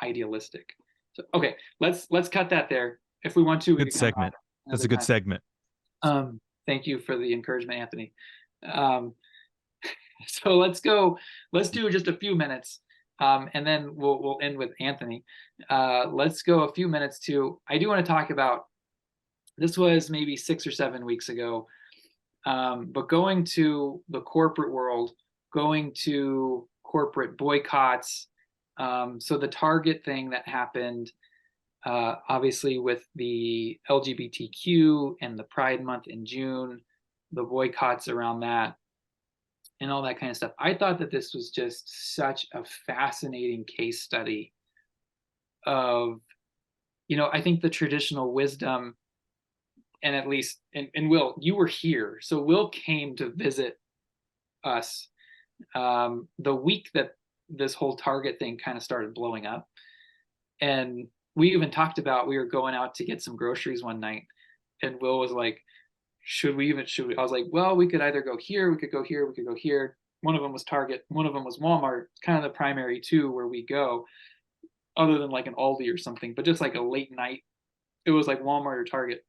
idealistic. So okay, let's cut that there. If we want to, we Good can come segment. back That's a another good time. segment. Thank you for the encouragement, Anthony. So let's do just a few minutes, and then we'll end with Anthony. Let's go a few minutes to, I do want to talk about, this was maybe 6 or 7 weeks ago, but going to the corporate world, going to corporate boycotts. So the Target thing that happened, obviously with the LGBTQ and the Pride Month in June, the boycotts around that, and all that kind of stuff. I thought that this was just such a fascinating case study of, I think the traditional wisdom, and at least, and Will, you were here. So Will came to visit us the week that this whole Target thing kind of started blowing up. And we even talked about, we were going out to get some groceries one night, and Will was like, should we? I was like, well, we could either go here, we could go here, we could go here. One of them was Target, one of them was Walmart, kind of the primary two where we go, other than like an Aldi or something, but just like a late night, it was like Walmart or Target.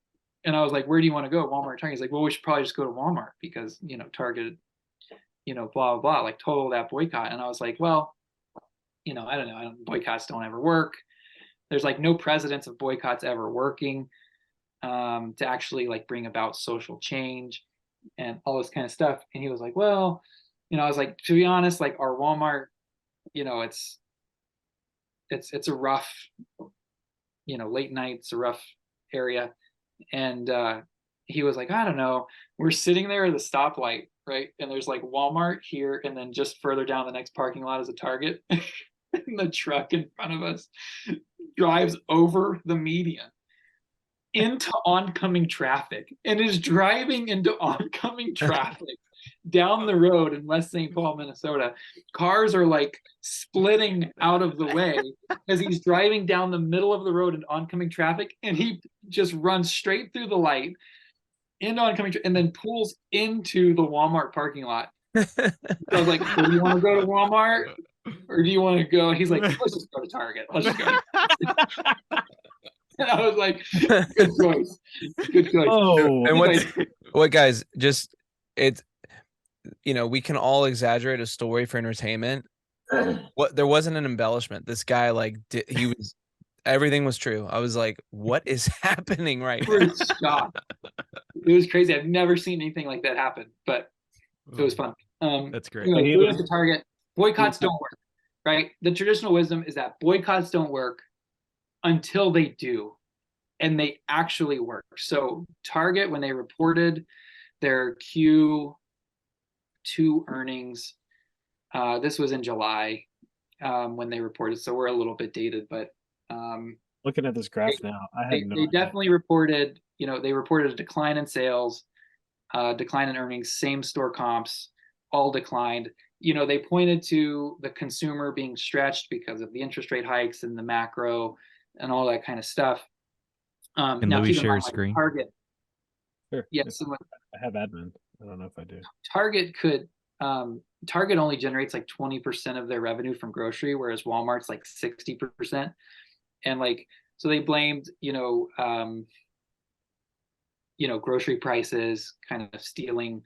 And I was like, where do you want to go, Walmart or Target? He's like, well, we should probably just go to Walmart because, Target, blah, blah, blah, like total that boycott. And I was like, well, I don't know. Boycotts don't ever work. There's like no precedence of boycotts ever working to actually like bring about social change and all this kind of stuff. And he was like, well, I was like, to be honest, like our Walmart, it's a rough, late night, it's a rough area. And he was like, I don't know, we're sitting there at the stoplight, right? And there's like Walmart here, and then just further down the next parking lot is a Target. And the truck in front of us drives over the median into oncoming traffic, and is driving into oncoming traffic down the road in West St. Paul, Minnesota. Cars are like splitting out of the way as he's driving down the middle of the road in oncoming traffic, and he just runs straight through the light into oncoming and then pulls into the Walmart parking lot. So I was like, so do you want to go to Walmart or do you want to go? He's like, let's just go to Target. Let's just go. And I was like, good choice. Good choice. Oh, And what guys, just it's, we can all exaggerate a story for entertainment. There wasn't an embellishment. This guy, like, everything was true. I was like, what is happening right now? Shocked. It was crazy. I've never seen anything like that happen, but it was fun. That's great. Anyway, we went to Target. Boycotts don't work, right? The traditional wisdom is that boycotts don't work until they do, and they actually work. So Target, when they reported their Q2 earnings, this was in July when they reported, so we're a little bit dated, but looking at this graph now, they definitely reported, they reported a decline in sales, decline in earnings, same store comps, all declined. They pointed to the consumer being stretched because of the interest rate hikes and the macro and all that kind of stuff. Can now Louis keep in share mind, his screen? Target. Sure. Yes. I have admin. I don't know if I do. Target could, Target only generates like 20% of their revenue from grocery, whereas Walmart's like 60%. And like, so they blamed, grocery prices kind of stealing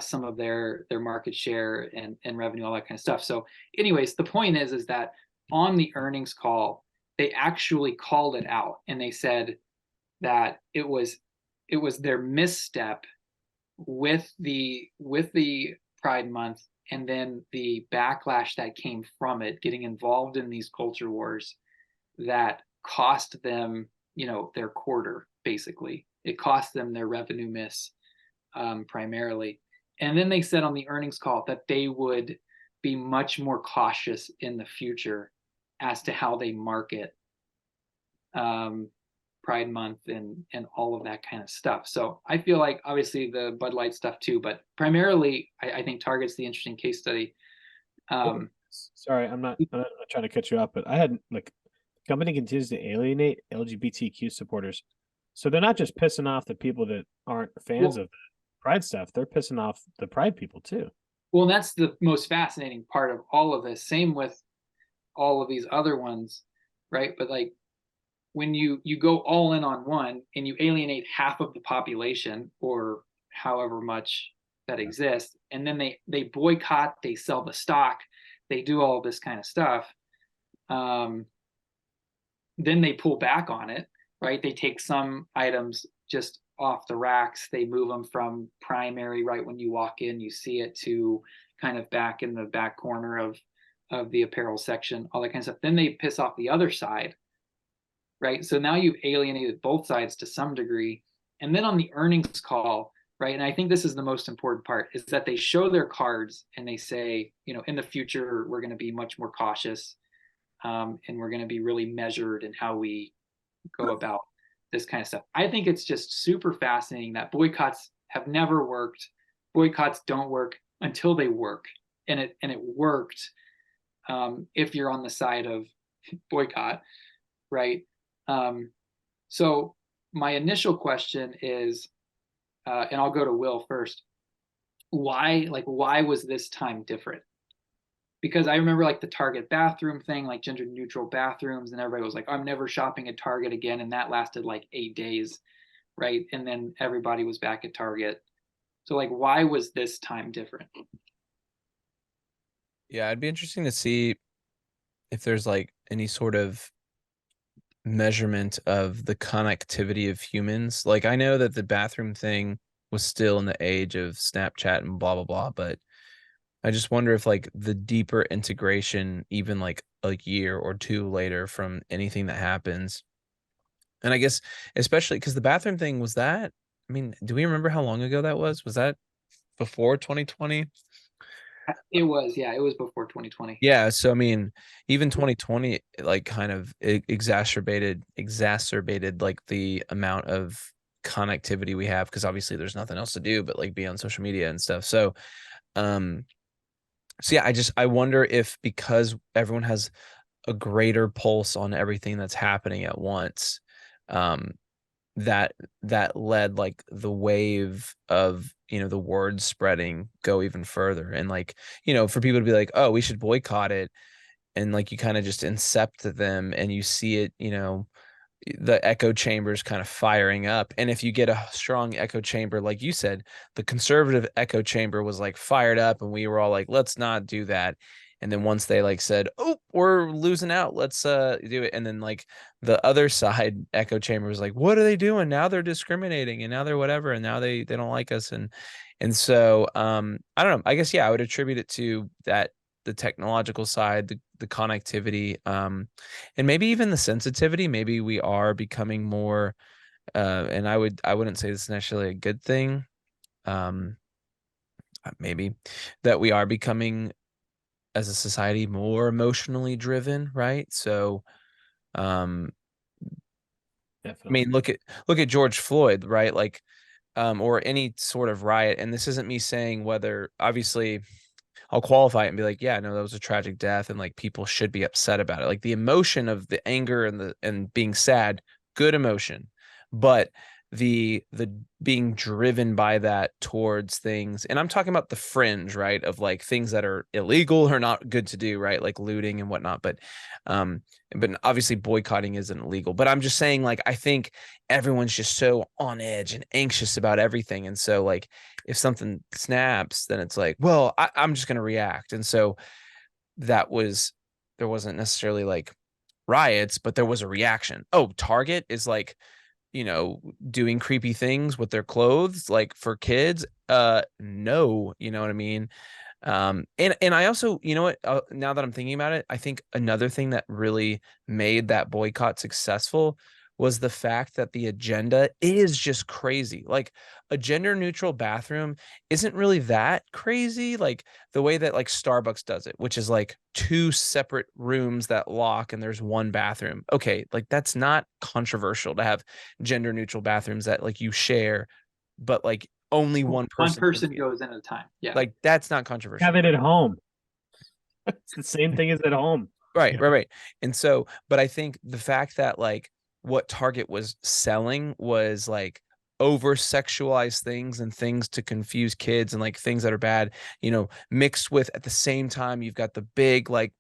some of their market share and revenue, all that kind of stuff. So anyways, the point is that on the earnings call, they actually called it out, and they said that it was their misstep with the Pride Month, and then the backlash that came from it, getting involved in these culture wars, that cost them, their quarter. Basically, it cost them their revenue miss, primarily. And then they said on the earnings call that they would be much more cautious in the future as to how they market Pride Month and all of that kind of stuff. So I feel like obviously the Bud Light stuff too, but primarily I think Target's the interesting case study. Sorry, I'm not trying to cut you off, but I had like the company continues to alienate LGBTQ supporters. So they're not just pissing off the people that aren't fans of the Pride stuff, they're pissing off the Pride people too. Well, that's the most fascinating part of all of this. Same with all of these other ones, right? But like when you go all in on one and you alienate half of the population or however much that exists, and then they boycott, they sell the stock, they do all this kind of stuff, then they pull back on it, right? They take some items just off the racks, they move them from primary, right when you walk in you see it, to kind of back in the back corner of the apparel section, all that kind of stuff. Then they piss off the other side, right? So now you've alienated both sides to some degree. And then on the earnings call, right, and I think this is the most important part, is that they show their cards and they say, you know, in the future we're going to be much more cautious, and we're going to be really measured in how we go about this kind of stuff. I think it's just super fascinating that boycotts have never worked. Boycotts don't work until they work, and it worked if you're on the side of boycott, right? So my initial question is, and I'll go to Will first. Why was this time different? Because I remember like the Target bathroom thing, like gender neutral bathrooms, and everybody was like, I'm never shopping at Target again. And that lasted like 8 days, right? And then everybody was back at Target. So like, why was this time different? Yeah, it'd be interesting to see if there's like any sort of measurement of the connectivity of humans. Like I know that the bathroom thing was still in the age of Snapchat and blah blah blah, but I just wonder if like the deeper integration, even like a year or two later from anything that happens. And I guess especially because the bathroom thing was that, I mean, do we remember how long ago that was? Was that before 2020? It was, yeah, it was before 2020. Yeah, so I mean, even 2020 like kind of exacerbated like the amount of connectivity we have, because obviously there's nothing else to do but like be on social media and stuff. So yeah, I wonder if because everyone has a greater pulse on everything that's happening at once, that led like the wave of, you know, the word spreading go even further, and like, you know, for people to be like, oh, we should boycott it, and like you kind of just incept them and you see it, you know, the echo chambers kind of firing up. And if you get a strong echo chamber, like you said, the conservative echo chamber was like fired up and we were all like, let's not do that. And then once they like said, oh, we're losing out, let's do it. And then like the other side echo chamber was like, what are they doing? Now they're discriminating and now they're whatever. And now they don't like us. And so I don't know. I guess, yeah, I would attribute it to that, the technological side, the connectivity, and maybe even the sensitivity. Maybe we are becoming more, and I wouldn't say this is necessarily a good thing. Maybe that we are becoming as a society more emotionally driven, right? So, Definitely. I mean, look at George Floyd, right? Like, or any sort of riot. And this isn't me saying whether, obviously, I'll qualify it and be like, yeah, no, that was a tragic death, and like people should be upset about it. Like the emotion of the anger and being sad, good emotion, but the being driven by that towards things, and I'm talking about the fringe, right, of like things that are illegal or not good to do, right, like looting and whatnot. But obviously boycotting isn't illegal. But I'm just saying, like, I think everyone's just so on edge and anxious about everything, and so like if something snaps, then it's like, well, I'm just going to react. And so there wasn't necessarily like riots, but there was a reaction. Oh, Target is like, you know, doing creepy things with their clothes, like for kids. No, you know what I mean? And I also, you know what, now that I'm thinking about it, I think another thing that really made that boycott successful was the fact that the agenda is just crazy. Like a gender neutral bathroom isn't really that crazy. Like the way that like Starbucks does it, which is like 2 separate rooms that lock and there's one bathroom. Okay, like that's not controversial to have gender neutral bathrooms that like you share, but like only one person goes in at a time. Yeah. Like that's not controversial. Have it at home. It's the same thing as at home. Right, right. And so, but I think the fact that like what Target was selling was like over sexualized things and things to confuse kids and like things that are bad, mixed with at the same time, you've got the big like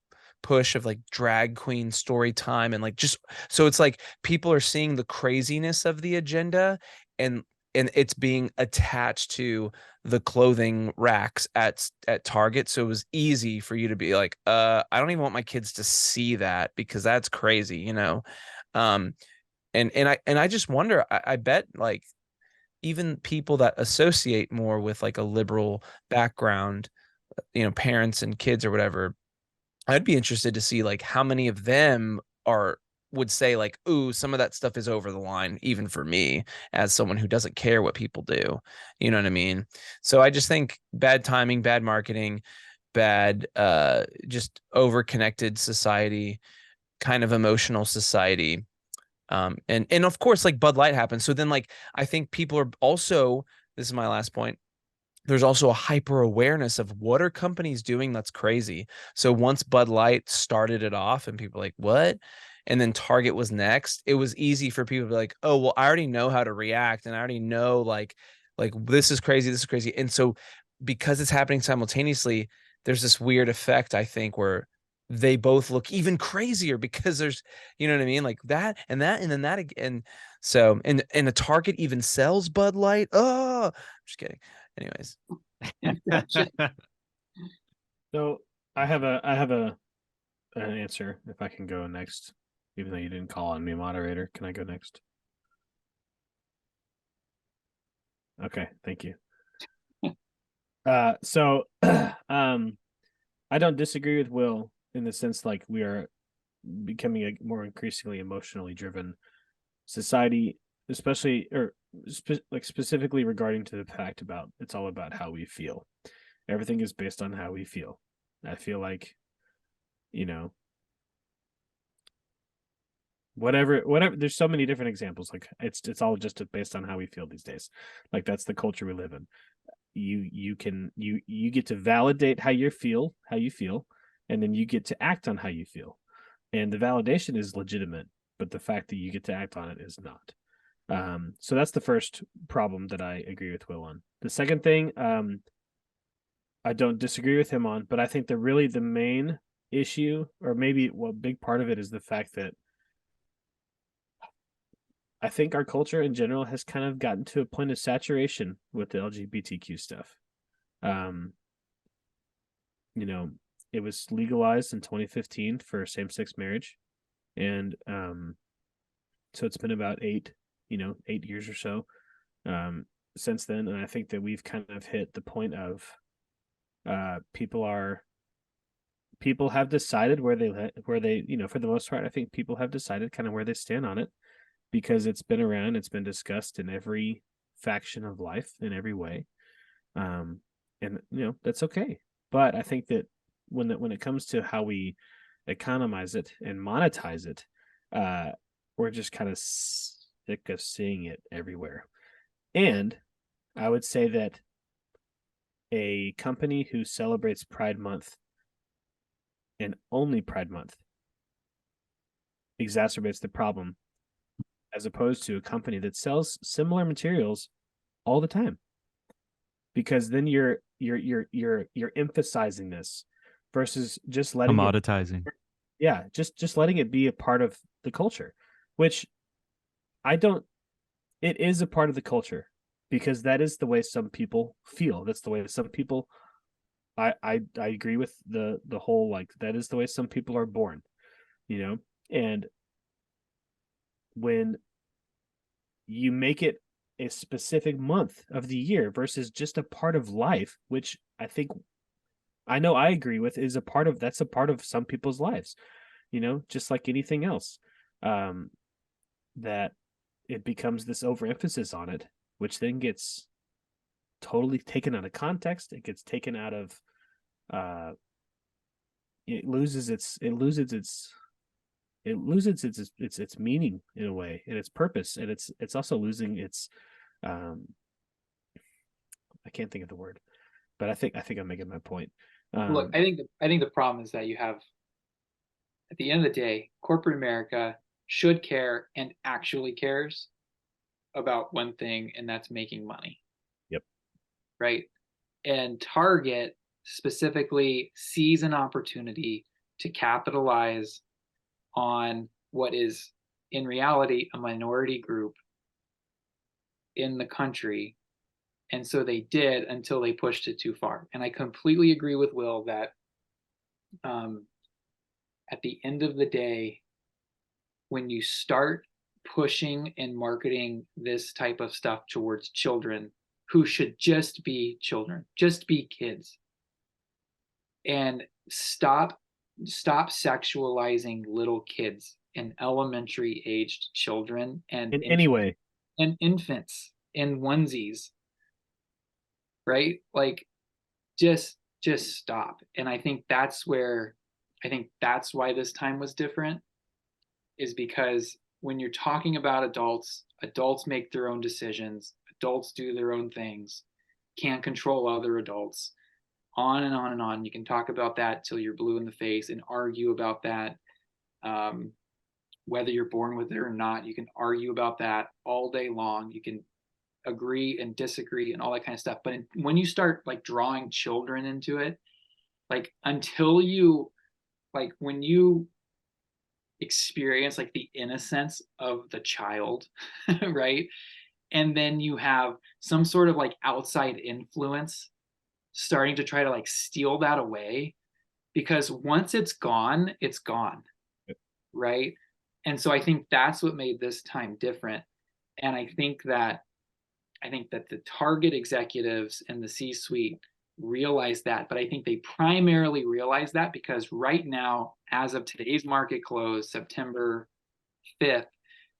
push of like drag queen story time and like just so it's like people are seeing the craziness of the agenda and it's being attached to the clothing racks at Target. So it was easy for you to be like, I don't even want my kids to see that because that's crazy, And I just wonder, I bet like even people that associate more with like a liberal background, parents and kids or whatever, I'd be interested to see like how many of them would say like, ooh, some of that stuff is over the line, even for me as someone who doesn't care what people do. You know what I mean? So I just think bad timing, bad marketing, bad, just over-connected society, kind of emotional society. And of course, like Bud Light happened. So then like, I think people are also, this is my last point, there's also a hyper awareness of what are companies doing that's crazy. So once Bud Light started it off and people were like, what? And then Target was next, it was easy for people to be like, oh, well, I already know how to react. And I already know like this is crazy. This is crazy. And so because it's happening simultaneously, there's this weird effect, I think, where they both look even crazier because there's, you know what I mean? Like that and then that again. So, and a Target even sells Bud Light. Oh, I'm just kidding. Anyways. So I have an answer if I can go next, even though you didn't call on me, moderator. Can I go next? Okay, thank you. So I don't disagree with Will in the sense like we are becoming a more increasingly emotionally driven society, especially specifically regarding to the fact about it's all about how we feel. Everything is based on how we feel. I feel like, whatever, there's so many different examples. Like it's all just based on how we feel these days. Like that's the culture we live in. You get to validate how you feel, and then you get to act on how you feel. And the validation is legitimate, but the fact that you get to act on it is not. So that's the first problem that I agree with Will on. The second thing, I don't disagree with him on, but I think the main issue, or maybe a big part of it, is the fact that I think our culture in general has kind of gotten to a point of saturation with the LGBTQ stuff. It was legalized in 2015 for same-sex marriage. And so it's been about 8 years or so since then. And I think that we've kind of hit the point of people have decided where they, for the most part, I think people have decided kind of where they stand on it, because it's been around, it's been discussed in every faction of life in every way. And that's okay. But I think that when it comes to how we economize it and monetize it, we're just kind of sick of seeing it everywhere. And I would say that a company who celebrates Pride Month and only Pride Month exacerbates the problem, as opposed to a company that sells similar materials all the time. Because then you're emphasizing this versus just letting commoditizing. Just letting it be a part of the culture, which it is a part of the culture, because that is the way some people feel. That's the way some people, I agree with the whole, like, that is the way some people are born, and when you make it a specific month of the year versus just a part of life, which I know I agree with, is that's a part of some people's lives, just like anything else. that it becomes this overemphasis on it, which then gets totally taken out of context. It gets taken out of it loses its meaning in a way, and its purpose, and it's also losing its I can't think of the word, but I think I'm making my point. Look, I think the problem is that you have, at the end of the day, corporate America should care and actually cares about one thing, and that's making money. Yep. Right. And Target specifically sees an opportunity to capitalize on what is in reality a minority group in the country. And so they did, until they pushed it too far. And I completely agree with Will that at the end of the day, when you start pushing and marketing this type of stuff towards children who should just be children, just be kids, and stop sexualizing little kids and elementary aged children and in any way, and infants in onesies, right? Like, just stop. And I think that's why this time was different, is because when you're talking about adults make their own decisions, adults do their own things, can't control other adults, on and on and on. You can talk about that till you're blue in the face and argue about that. Whether you're born with it or not, you can argue about that all day long. You can agree and disagree and all that kind of stuff. But when you start like drawing children into it, like when you experience like the innocence of the child, right? And then you have some sort of like outside influence starting to try to like steal that away, because once it's gone, right? And so I think that's what made this time different. And I think that the Target executives and the C-suite realize that, but I think they primarily realize that because right now, as of today's market close, September 5th,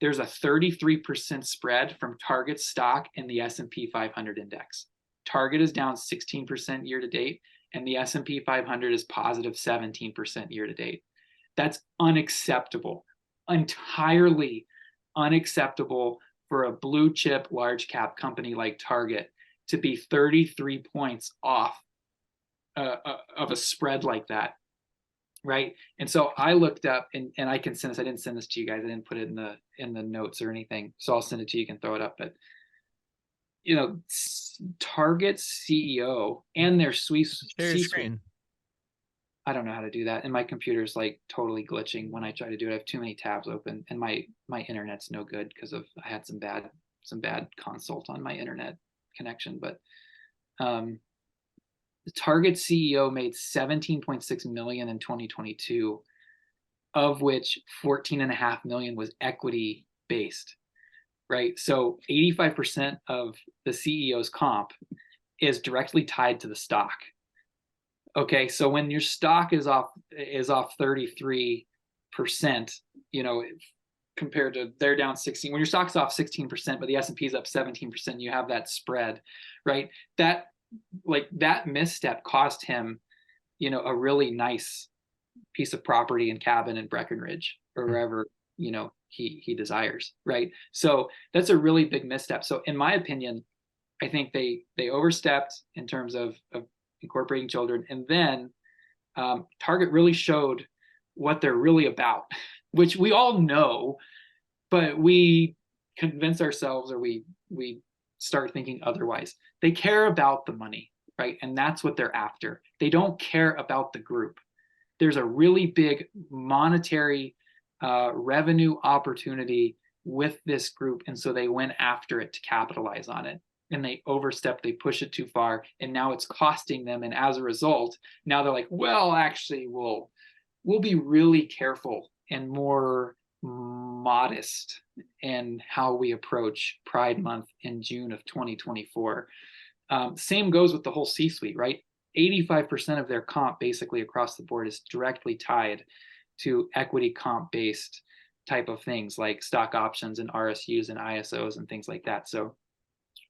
there's a 33% spread from Target stock in the S&P 500 index. Target is down 16% year to date, and the S&P 500 is positive 17% year to date. That's unacceptable, entirely unacceptable for a blue chip large cap company like Target to be 33 points off of a spread like that, right? And so I looked up, and I can send this. I didn't send this to you guys. I didn't put it in the notes or anything. So I'll send it to you. You can throw it up. But Target's CEO and their C-suite. I don't know how to do that, and my computer's like totally glitching when I try to do it. I have too many tabs open, and my internet's no good because I had some bad consult on my internet connection. But the Target CEO made $17.6 million in 2022, of which $14.5 million was equity based, right? So 85% of the CEO's comp is directly tied to the stock. Okay, so when your stock is off 33%, compared to they're down 16. When your stock's off 16%, but the S&P is up 17%, you have that spread, right? That misstep cost him, a really nice piece of property and cabin in Breckenridge or wherever, he desires, right? So that's a really big misstep. So in my opinion, I think they overstepped in terms of incorporating children. And then Target really showed what they're really about, which we all know, but we convince ourselves, or we start thinking otherwise. They care about the money, right? And that's what they're after. They don't care about the group. There's a really big monetary revenue opportunity with this group. And so they went after it to capitalize on it. And they overstep, they push it too far, and now it's costing them. And as a result, now they're like, well, actually, we'll be really careful and more modest in how we approach Pride Month in June of 2024. Same goes with the whole C-suite, right? 85% of their comp basically across the board is directly tied to equity comp based type of things like stock options and RSUs and ISOs and things like that. So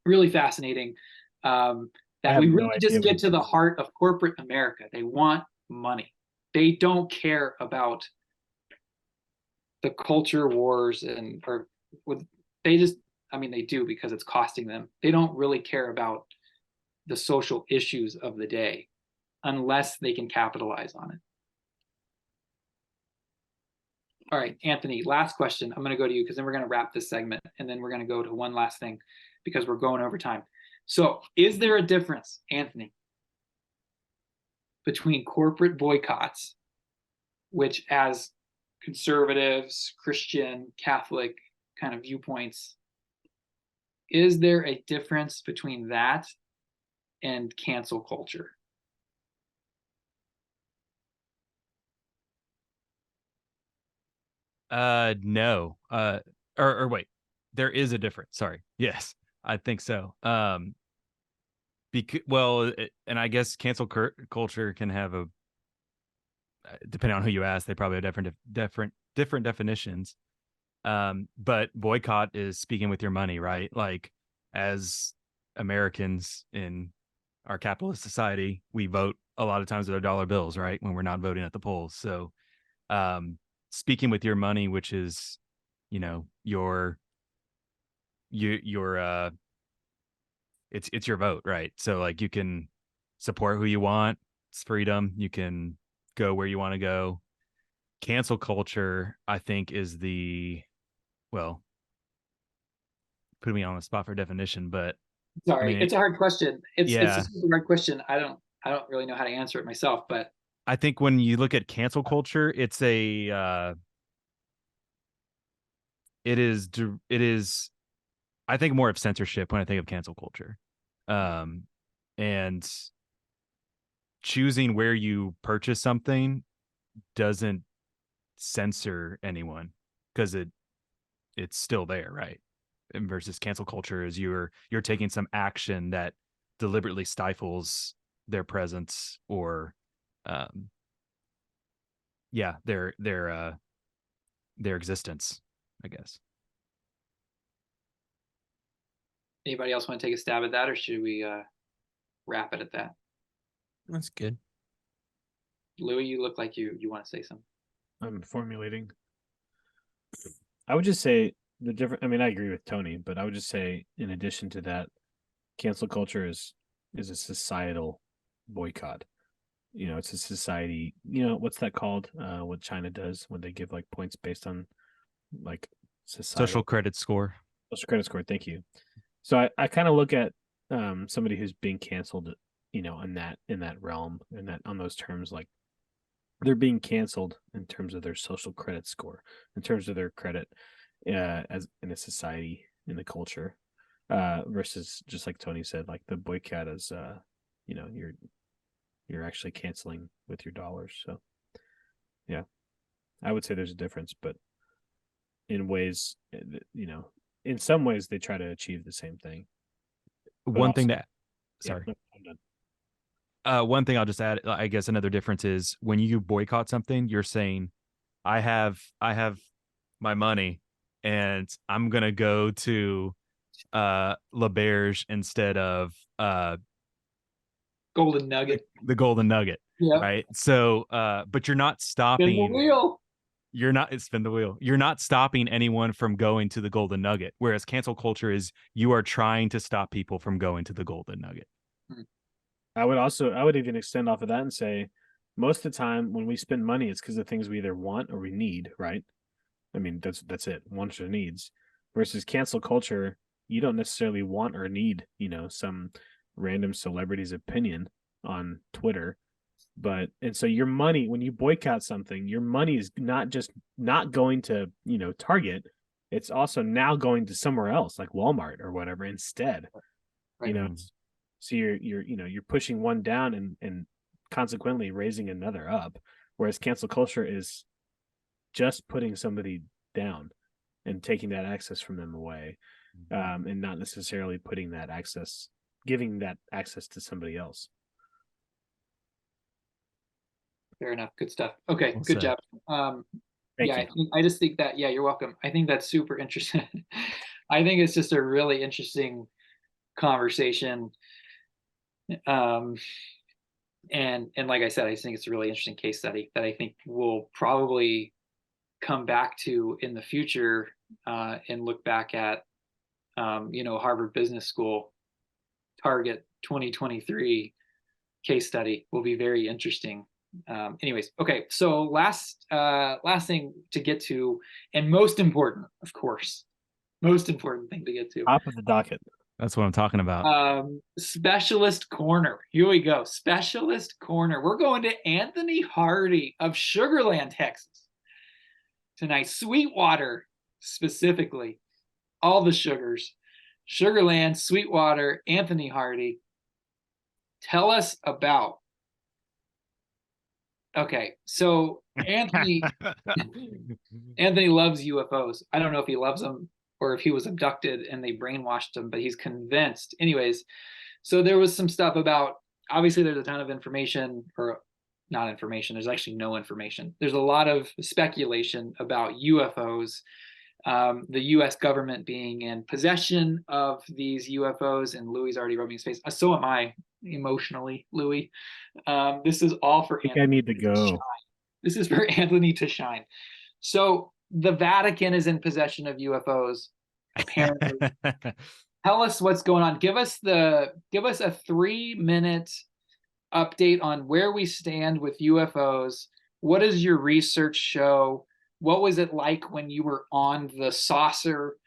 really fascinating. That we really just get to the heart of corporate America. They want money. They don't care about the culture wars they just, I mean, they do because it's costing them. They don't really care about the social issues of the day unless they can capitalize on it. All right, Anthony, last question. I'm going to go to you because then we're going to wrap this segment and then we're going to go to one last thing because we're going over time. So is there a difference, Anthony, between corporate boycotts, which as conservatives, Christian, Catholic kind of viewpoints, is there a difference between that and cancel culture? No. Or wait, there is a difference. Sorry. Yes, I think so. And I guess cancel culture can have depending on who you ask, they probably have different definitions. But boycott is speaking with your money, right? Like, as Americans in our capitalist society, we vote a lot of times with our dollar bills, right? When we're not voting at the polls. So, speaking with your money, which is, your it's your vote, right? So like you can support who you want. It's freedom. You can go where you want to go. Cancel culture, I think, is put me on the spot for definition, but sorry, it's a hard question. It's a super hard question. I don't really know how to answer it myself, but I think when you look at cancel culture, it is I think more of censorship when I think of cancel culture. And choosing where you purchase something doesn't censor anyone because it's still there, right? And versus cancel culture is you're taking some action that deliberately stifles their presence or their existence, I guess. Anybody else want to take a stab at that, or should we wrap it at that? That's good. Louis, you look like you want to say something. I'm formulating. I would just say the different. I mean, I agree with Tony, but I would just say, in addition to that, cancel culture is a societal boycott. It's a society. What's that called? What China does when they give like points based on like social credit score. Social credit score. Thank you. So I kind of look at somebody who's being canceled, in that realm and that on those terms, like they're being canceled in terms of their social credit score, in terms of their credit as in a society, in the culture, versus just like Tony said, like the boycott is, you're actually canceling with your dollars. So yeah, I would say there's a difference, but in ways, in some ways they try to achieve the same thing. One thing I'll just add, I guess another difference is when you boycott something, you're saying, I have my money and I'm going to go to L'Auberge instead of Golden Nugget. The Golden Nugget. Yeah. Right. So but you're not stopping spin the wheel. Spin the wheel. You're not stopping anyone from going to the Golden Nugget. Whereas cancel culture is you are trying to stop people from going to the Golden Nugget. I would even extend off of that and say most of the time when we spend money, it's because of things we either want or we need, right? I mean, that's it. Wants or needs. Versus cancel culture, you don't necessarily want or need, some random celebrity's opinion on Twitter. And so your money, when you boycott something, your money is not just not going to, Target. It's also now going to somewhere else like Walmart or whatever instead. Right. So you're pushing one down and consequently raising another up. Whereas cancel culture is just putting somebody down and taking that access from them away, and not necessarily giving that access to somebody else. Fair enough. Good stuff. Okay, well, good job. Thank Yeah, you. I just think that, yeah, you're welcome. I think that's super interesting. I think it's just a really interesting conversation. Um, and like I said, I think it's a really interesting case study that I think we'll probably come back to in the future, and look back at, Harvard Business School Target 2023 case study will be very interesting. Anyways, okay, so last thing to get to, and most important, of course, most important thing to get to, Top of the docket. That's what I'm talking about. Specialist Corner. Here we go. Specialist Corner. We're going to Anthony Hardy of Sugarland, Texas tonight. Sweetwater, specifically. All the sugars. Sugarland, Sweetwater, Anthony Hardy. Tell us about. Okay, so Anthony loves UFOs. I don't know if he loves them or if he was abducted and they brainwashed him, but he's convinced. Anyways, so there was some stuff about, obviously there's a ton of information, or not information, there's actually no information. There's a lot of speculation about UFOs, the US government being in possession of these UFOs, and Louis already rubbing his face. So am I emotionally, Louis. This is all for I need to go. This is for Anthony to shine. So the Vatican is in possession of UFOs, apparently. Tell us what's going on. Give us a 3-minute update on where we stand with UFOs. What does your research show? What was it like when you were on the saucer?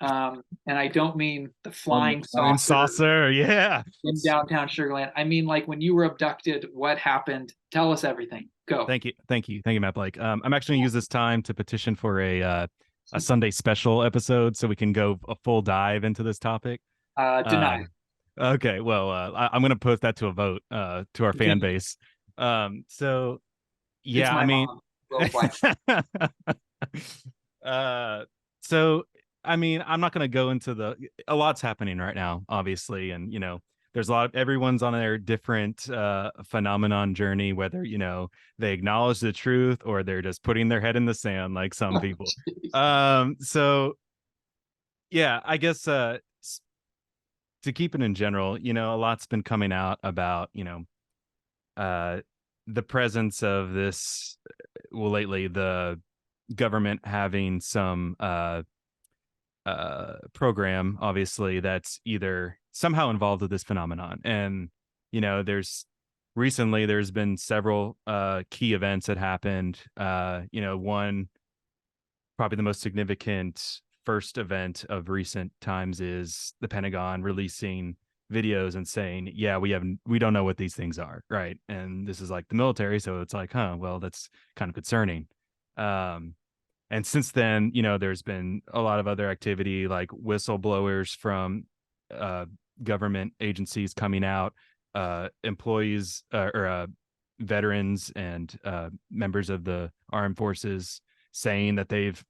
And I don't mean the flying saucer. Yeah. In downtown Sugarland. I mean, like when you were abducted, what happened? Tell us everything. Go. Thank you, Matt Blake. I'm actually gonna use this time to petition for a Sunday special episode so we can go a full dive into this topic. Deny. Okay, well, I'm gonna post that to a vote to our fan base. So yeah, I mean, so I mean, I'm not gonna go into a lot's happening right now, obviously, and there's everyone's on their different phenomenon journey, whether they acknowledge the truth or they're just putting their head in the sand like some people. So yeah, I guess to keep it in general, a lot's been coming out about the presence of this, well, lately the government having some program, obviously, that's either somehow involved with this phenomenon. And there's been several key events that happened. One, probably the most significant first event of recent times, is the Pentagon releasing videos and saying, yeah, we don't know what these things are, right? And this is like the military, so it's like, well, that's kind of concerning. And since then, there's been a lot of other activity, like whistleblowers from government agencies coming out, employees or veterans and members of the armed forces saying that they've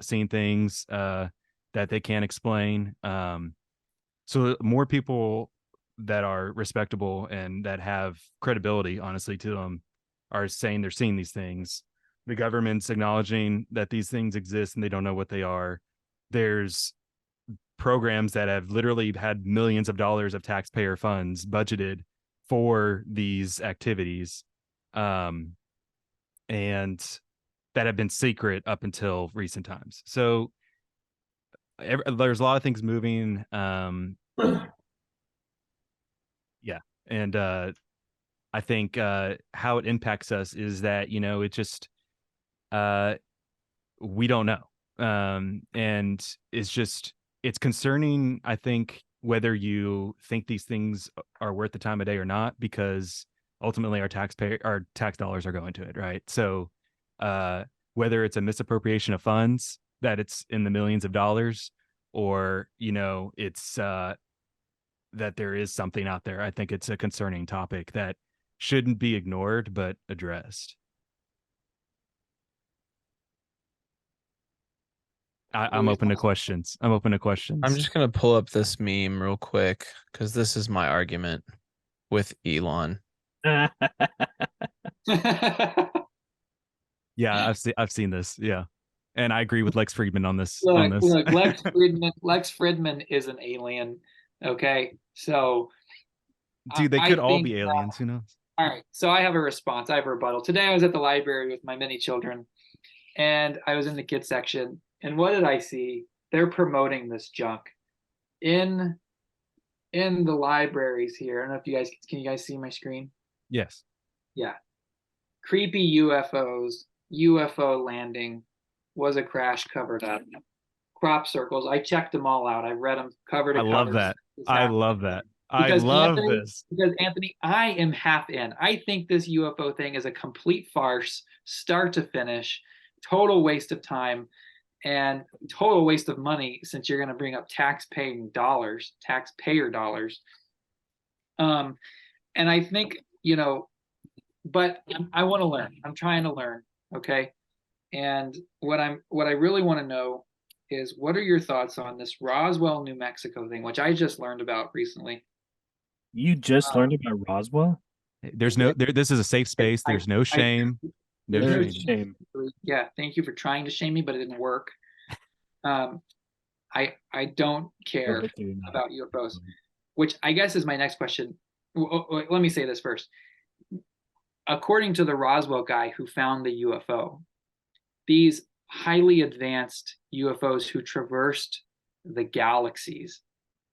seen things that they can't explain. So more people that are respectable and that have credibility, honestly, to them, are saying they're seeing these things. The government's acknowledging that these things exist and they don't know what they are. There's programs that have literally had millions of dollars of taxpayer funds budgeted for these activities, and that have been secret up until recent times. So there's a lot of things moving. Yeah. And I think how it impacts us is that, it just, we don't know. And it's concerning, I think, whether you think these things are worth the time of day or not, because ultimately our tax dollars are going to it, right? So whether it's a misappropriation of funds, that it's in the millions of dollars, or it's that there is something out there, I think it's a concerning topic that shouldn't be ignored but addressed. I'm open to questions. I'm just gonna pull up this meme real quick because this is my argument with Elon. Yeah, I've seen this. Yeah, and I agree with Lex Friedman on this. Look, Lex Friedman is an alien. Okay, so Dude, they I could all think be aliens. Who knows? all right. So I have a response. I have a rebuttal. Today I was at the library with my many children, and I was in the kids section. And what did I see? They're promoting this junk in the libraries here. I don't know if you guys see my screen? Yes. Yeah. Creepy UFOs, UFO landing, was a crash covered up. Crop circles. I checked them all out. I read them cover to I cover. love that. I love that. I Because love Anthony, this. because Anthony, I am half in. I think this UFO thing is a complete farce, start to finish, total waste of time, and total waste of money since you're going to bring up taxpayer dollars. And I think, but I want to learn. I'm trying to learn. Okay. And what I really want to know is, what are your thoughts on this Roswell, New Mexico thing, which I just learned about recently? You just learned about Roswell? There's no there. This is a safe space. There's no shame. There's No no shame. shame. Yeah, thank you for trying to shame me, but it didn't work. I don't care about UFOs, which I guess is my next question. Let me say this first. According to the Roswell guy who found the UFO, these highly advanced UFOs who traversed the galaxies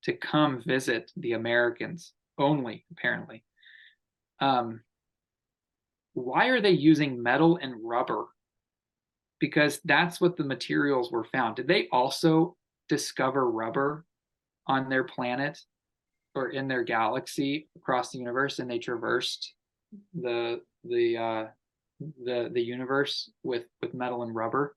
to come visit the Americans only, apparently. Why are they using metal and rubber? Because that's what the materials were found. Did they also discover rubber on their planet or in their galaxy across the universe, and they traversed the universe with metal and rubber?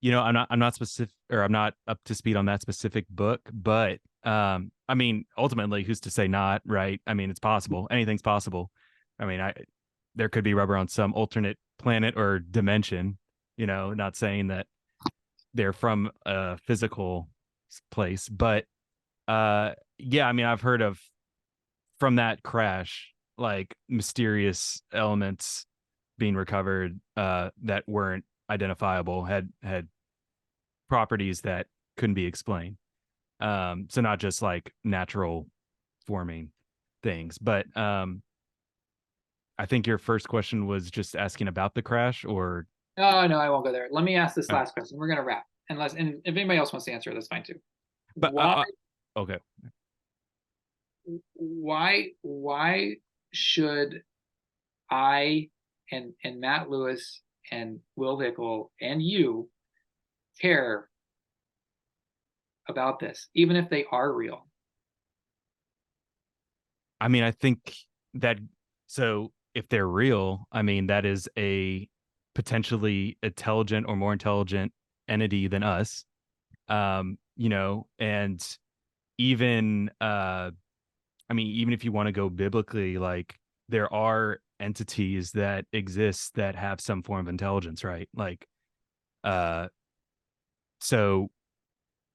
I'm not specific, or I'm not up to speed on that specific book, but I mean, ultimately, who's to say not, right? I mean, it's possible. Anything's possible. I mean, there could be rubber on some alternate planet or dimension, not saying that they're from a physical place, but yeah, I mean, I've heard of, from that crash, like mysterious elements being recovered that weren't identifiable, had properties that couldn't be explained. So not just like natural forming things, but I think your first question was just asking about the crash, or Oh no, I won't go there. Let me ask this last question. We're gonna wrap. And if anybody else wants to answer, that's fine too. but okay. Why should I and Matt Lewis and Will Hickel and you care about this, even if they are real? I mean, I think that, so if they're real, I mean, that is a potentially intelligent or more intelligent entity than us. And even I mean, even if you want to go biblically, like, there are entities that exist that have some form of intelligence, right? Like, so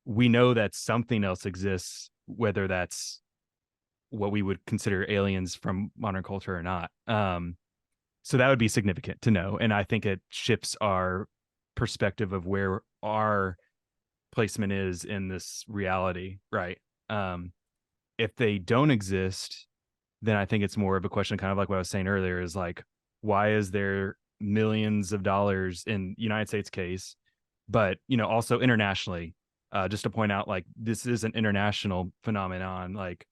we know that something else exists, whether that's what we would consider aliens from modern culture or not. So that would be significant to know. And I think it shifts our perspective of where our placement is in this reality, right? If they don't exist, then I think it's more of a question, kind of like what I was saying earlier, is like, why is there millions of dollars in United States case, but also internationally, just to point out, like, this is an international phenomenon, like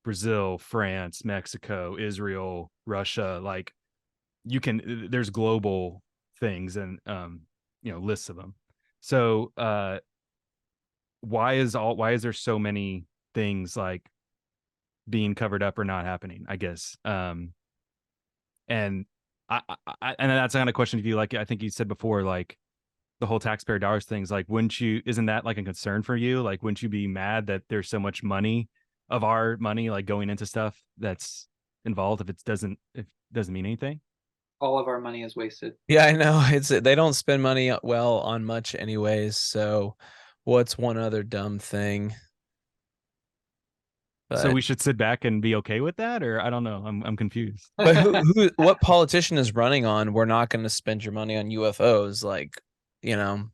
Brazil, France, Mexico, Israel, Russia, like, there's global things, and lists of them. So why is there so many things like being covered up or not happening, I guess? And and that's the kind of question, if you like, I think you said before, like, the whole taxpayer dollars things, like, isn't that like a concern for you? Like, wouldn't you be mad that there's so much money of our money, like, going into stuff that's involved if it doesn't mean anything? All of our money is wasted. Yeah, I know. They don't spend money well on much anyways. So what's one other dumb thing? So But we should sit back and be okay with that, or I don't know. I'm confused. but what politician is running on? We're not going to spend your money on UFOs, like, you know,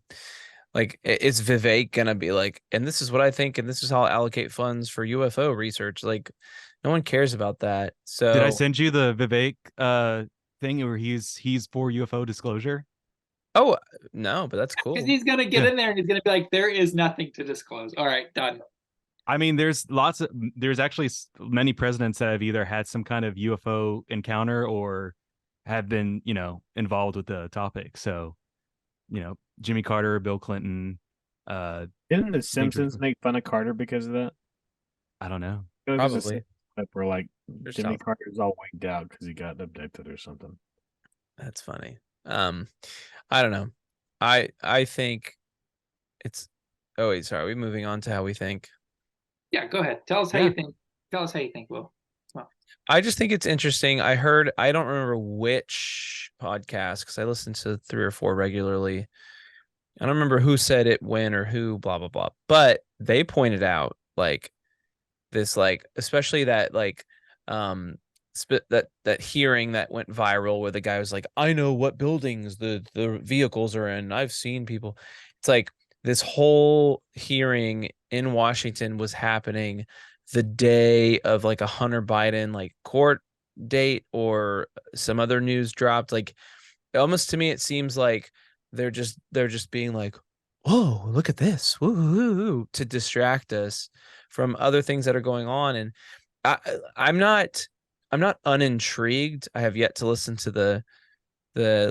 like is Vivek gonna be like, and this is what I think, and this is how I'll allocate funds for UFO research? Like, no one cares about that. Did I So, send you the Vivek thing where he's for UFO disclosure? oh no, but that's Because cool. he's gonna get Yeah. in there and he's gonna be like, there is nothing to disclose. All right, done. I mean, there's actually many presidents that have either had some kind of UFO encounter or have been, involved with the topic. So, Jimmy Carter, Bill Clinton. Didn't The I think Simpsons make fun of Carter because of that? I don't know. Probably. Where like There's Jimmy South- Carter's all wigged out because he got abducted or something. That's funny. I don't know. I think it's. Oh wait, sorry. Are we moving on to how we think? Yeah, go ahead. Tell us how Yeah. you think. Tell us how you think, Will. I just think it's interesting. I don't remember which podcast because I listen to 3 or 4 regularly. I don't remember who said it when or who, blah, blah, blah. But they pointed out like this, like, especially that, like, that hearing that went viral where the guy was like, I know what buildings the vehicles are in. I've seen people. It's like this whole hearing in Washington was happening the day of like a Hunter Biden like court date or some other news dropped. Like almost to me, it seems like they're just being like, "Oh, look at this!" Woo, to distract us from other things that are going on. And I'm not unintrigued. I have yet to listen to the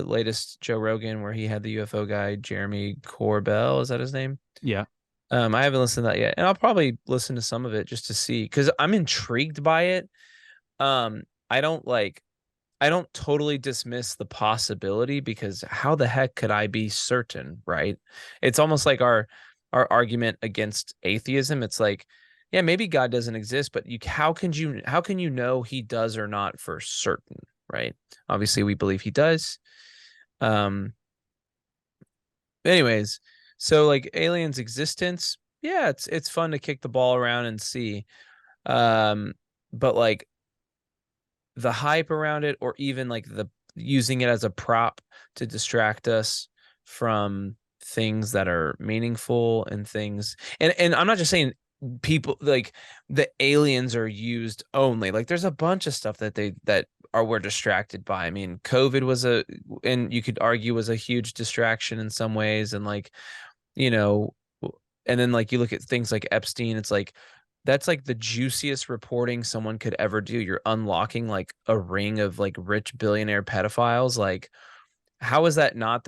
latest Joe Rogan where he had the UFO guy Jeremy Corbell. Is that his name? Yeah. I haven't listened to that yet, and I'll probably listen to some of it just to see because I'm intrigued by it. I don't totally dismiss the possibility because how the heck could I be certain, right? It's almost like our argument against atheism. It's like, yeah, maybe God doesn't exist, but how can you know he does or not for certain, right? Obviously, we believe he does. Anyways, so like aliens' existence, yeah, it's fun to kick the ball around and see. But like the hype around it, or even like the using it as a prop to distract us from things that are meaningful and things. And I'm not just saying people like the aliens are used only. Like there's a bunch of stuff that we're distracted by. I mean, COVID was and you could argue was a huge distraction in some ways, and like, you know, and then like you look at things like Epstein, it's like that's like the juiciest reporting someone could ever do. You're unlocking like a ring of like rich billionaire pedophiles. Like, how is that not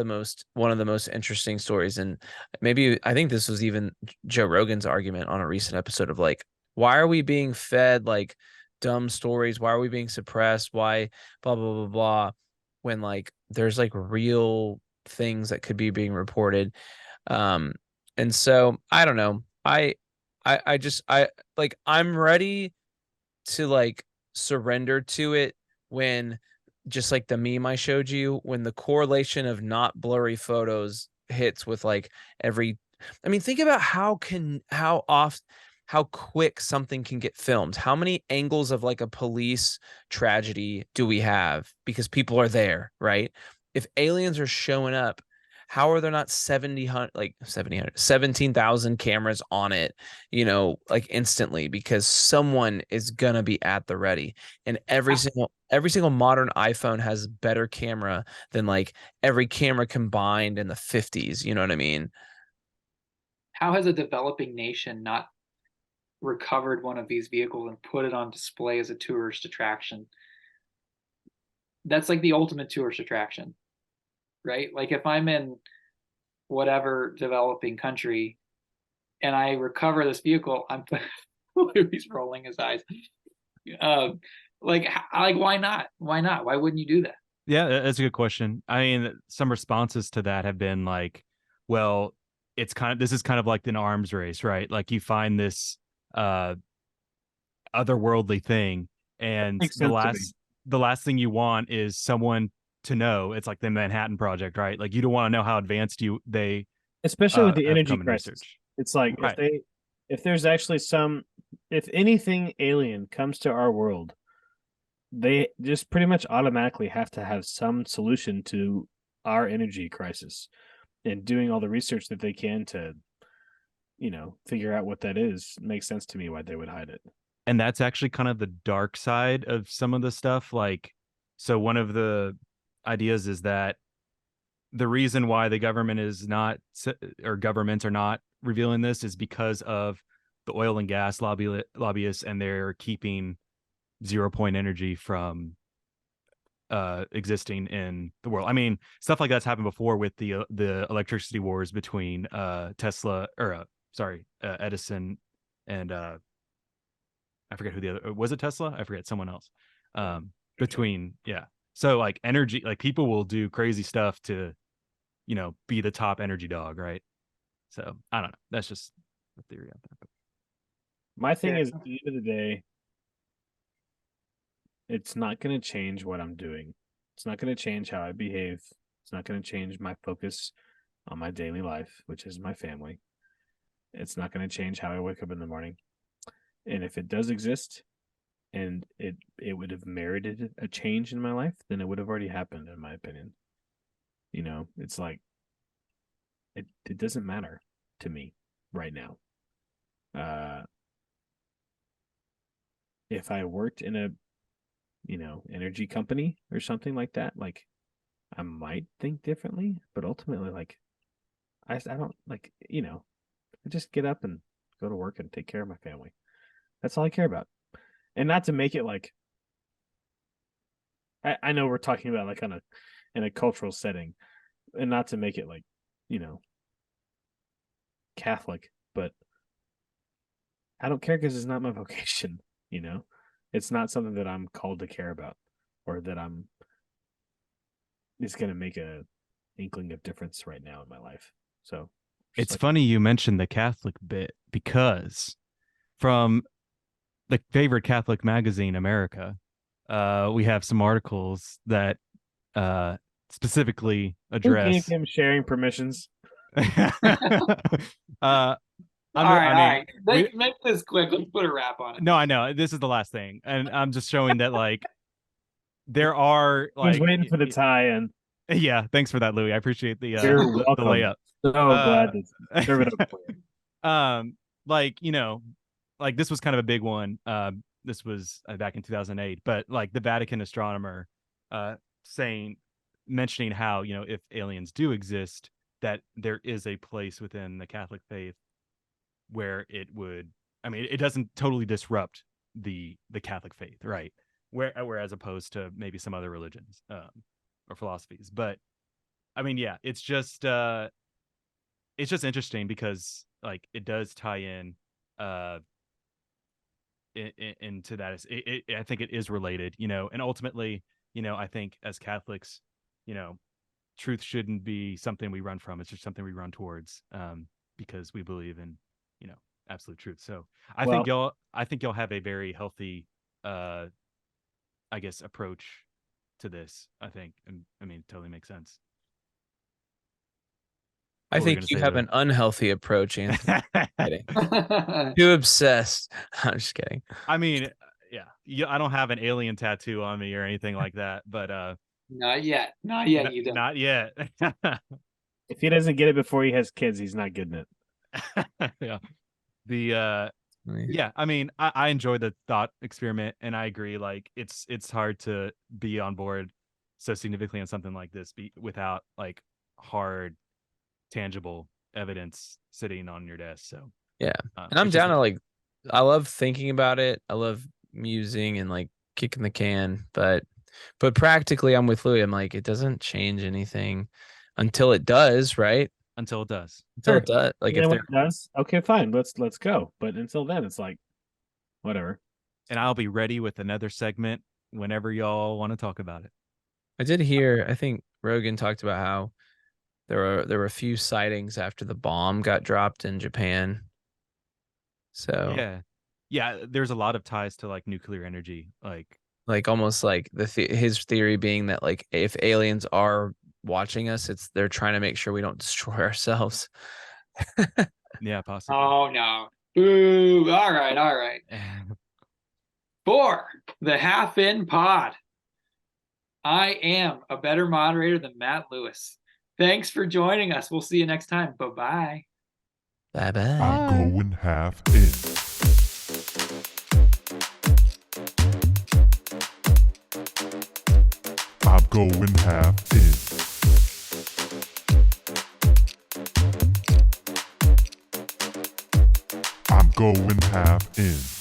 one of the most interesting stories? And maybe I think this was even Joe Rogan's argument on a recent episode of like, why are we being fed like dumb stories? Why are we being suppressed? Why blah blah blah blah? When like there's like real things that could be being reported. And so I don't know. I just like I'm ready to like surrender to it when just like the meme I showed you, when the correlation of not blurry photos hits with like every. I mean, think about how quick something can get filmed. How many angles of like a police tragedy do we have because people are there, right? If aliens are showing up, how are there not 17,000 cameras on it, like instantly, because someone is gonna be at the ready. And every single modern iPhone has better camera than like every camera combined in the 50s. You know what I mean? How has a developing nation not recovered one of these vehicles and put it on display as a tourist attraction? That's like the ultimate tourist attraction, right? Like if I'm in whatever developing country and I recover this vehicle, I'm he's rolling his eyes. Like why not? Why not? Why wouldn't you do that? Yeah, that's a good question. I mean, some responses to that have been like, well, this is kind of like an arms race, right? Like you find this otherworldly thing, and the last thing you want is someone to know. It's like the Manhattan Project, right? Like you don't want to know how advanced especially with the have energy come in crisis. research. It's like Right. if there's actually some if anything alien comes to our world, they just pretty much automatically have to have some solution to our energy crisis, and doing all the research that they can to, figure out what that is makes sense to me why they would hide it. And that's actually kind of the dark side of some of the stuff. Like, so one of the ideas is that the reason why the government is not, or governments are not revealing this, is because of the oil and gas lobbyists, and they're keeping 0 point energy from existing in the world. I mean, stuff like that's happened before with the electricity wars between Tesla, or Edison, and I forget who the other was. It Tesla? I forget, someone else. Between so like energy, like people will do crazy stuff to, be the top energy dog, right? So I don't know. That's just a theory out there. But my thing is, at the end of the day, it's not going to change what I'm doing. It's not going to change how I behave. It's not going to change my focus on my daily life, which is my family. It's not going to change how I wake up in the morning. And if it does exist, and it would have merited a change in my life, then it would have already happened, in my opinion. It's like, it doesn't matter to me right now. If I worked in a, energy company or something like that, like, I might think differently, but ultimately, like, I don't, like, I just get up and go to work and take care of my family. That's all I care about. And not to make it like, I know we're talking about like in a cultural setting, and not to make it like, Catholic, but I don't care because it's not my vocation. It's not something that I'm called to care about, or that it's going to make a inkling of difference right now in my life. So it's funny you mentioned the Catholic bit, because from the favorite Catholic magazine, America, we have some articles that specifically address. Who gave him sharing permissions? All right. Make this quick. Let's put a wrap on it. No, I know this is the last thing, and I'm just showing that like there are like. I was waiting for the tie-in. Yeah, thanks for that, Louis. I appreciate the the layup. So glad to serve it up for you. Like like this was kind of a big one. This was back in 2008, but like the Vatican astronomer mentioning how, if aliens do exist, that there is a place within the Catholic faith where it would, it doesn't totally disrupt the Catholic faith, right? Whereas opposed to maybe some other religions or philosophies. But it's just interesting because like it does tie in into that. I think it is related, and ultimately, I think as Catholics, truth shouldn't be something we run from. It's just something we run towards, because we believe in, absolute truth. So I think y'all have a very healthy, I guess, approach to this. I think, it totally makes sense. I think you have an unhealthy approach, Anthony. Too obsessed. I'm just kidding. Yeah, I don't have an alien tattoo on me or anything like that, but not yet. You don't. Not yet. If he doesn't get it before he has kids, he's not getting it. Yeah. I enjoy the thought experiment, and I agree. Like it's hard to be on board so significantly on something like this without like hard, tangible evidence sitting on your desk. So yeah, and I'm down to like, I love thinking about it. I love musing and like kicking the can, but practically, I'm with Louis. I'm like, it doesn't change anything until it does, right? Until it does. Until it does. Like if it does, okay, fine. Let's go. But until then, it's like whatever. And I'll be ready with another segment whenever y'all want to talk about it. I did hear, I think Rogan talked about how there were a few sightings after the bomb got dropped in Japan. So yeah, there's a lot of ties to like nuclear energy, like almost like his theory being that like if aliens are watching us, they're trying to make sure we don't destroy ourselves. Yeah, possibly. Oh no, Ooh, all right. For the Half In Pod, I am a better moderator than Matt Lewis. Thanks for joining us. We'll see you next time. Bye-bye. Bye-bye. I'm going half in. I'm going half in. I'm going half in.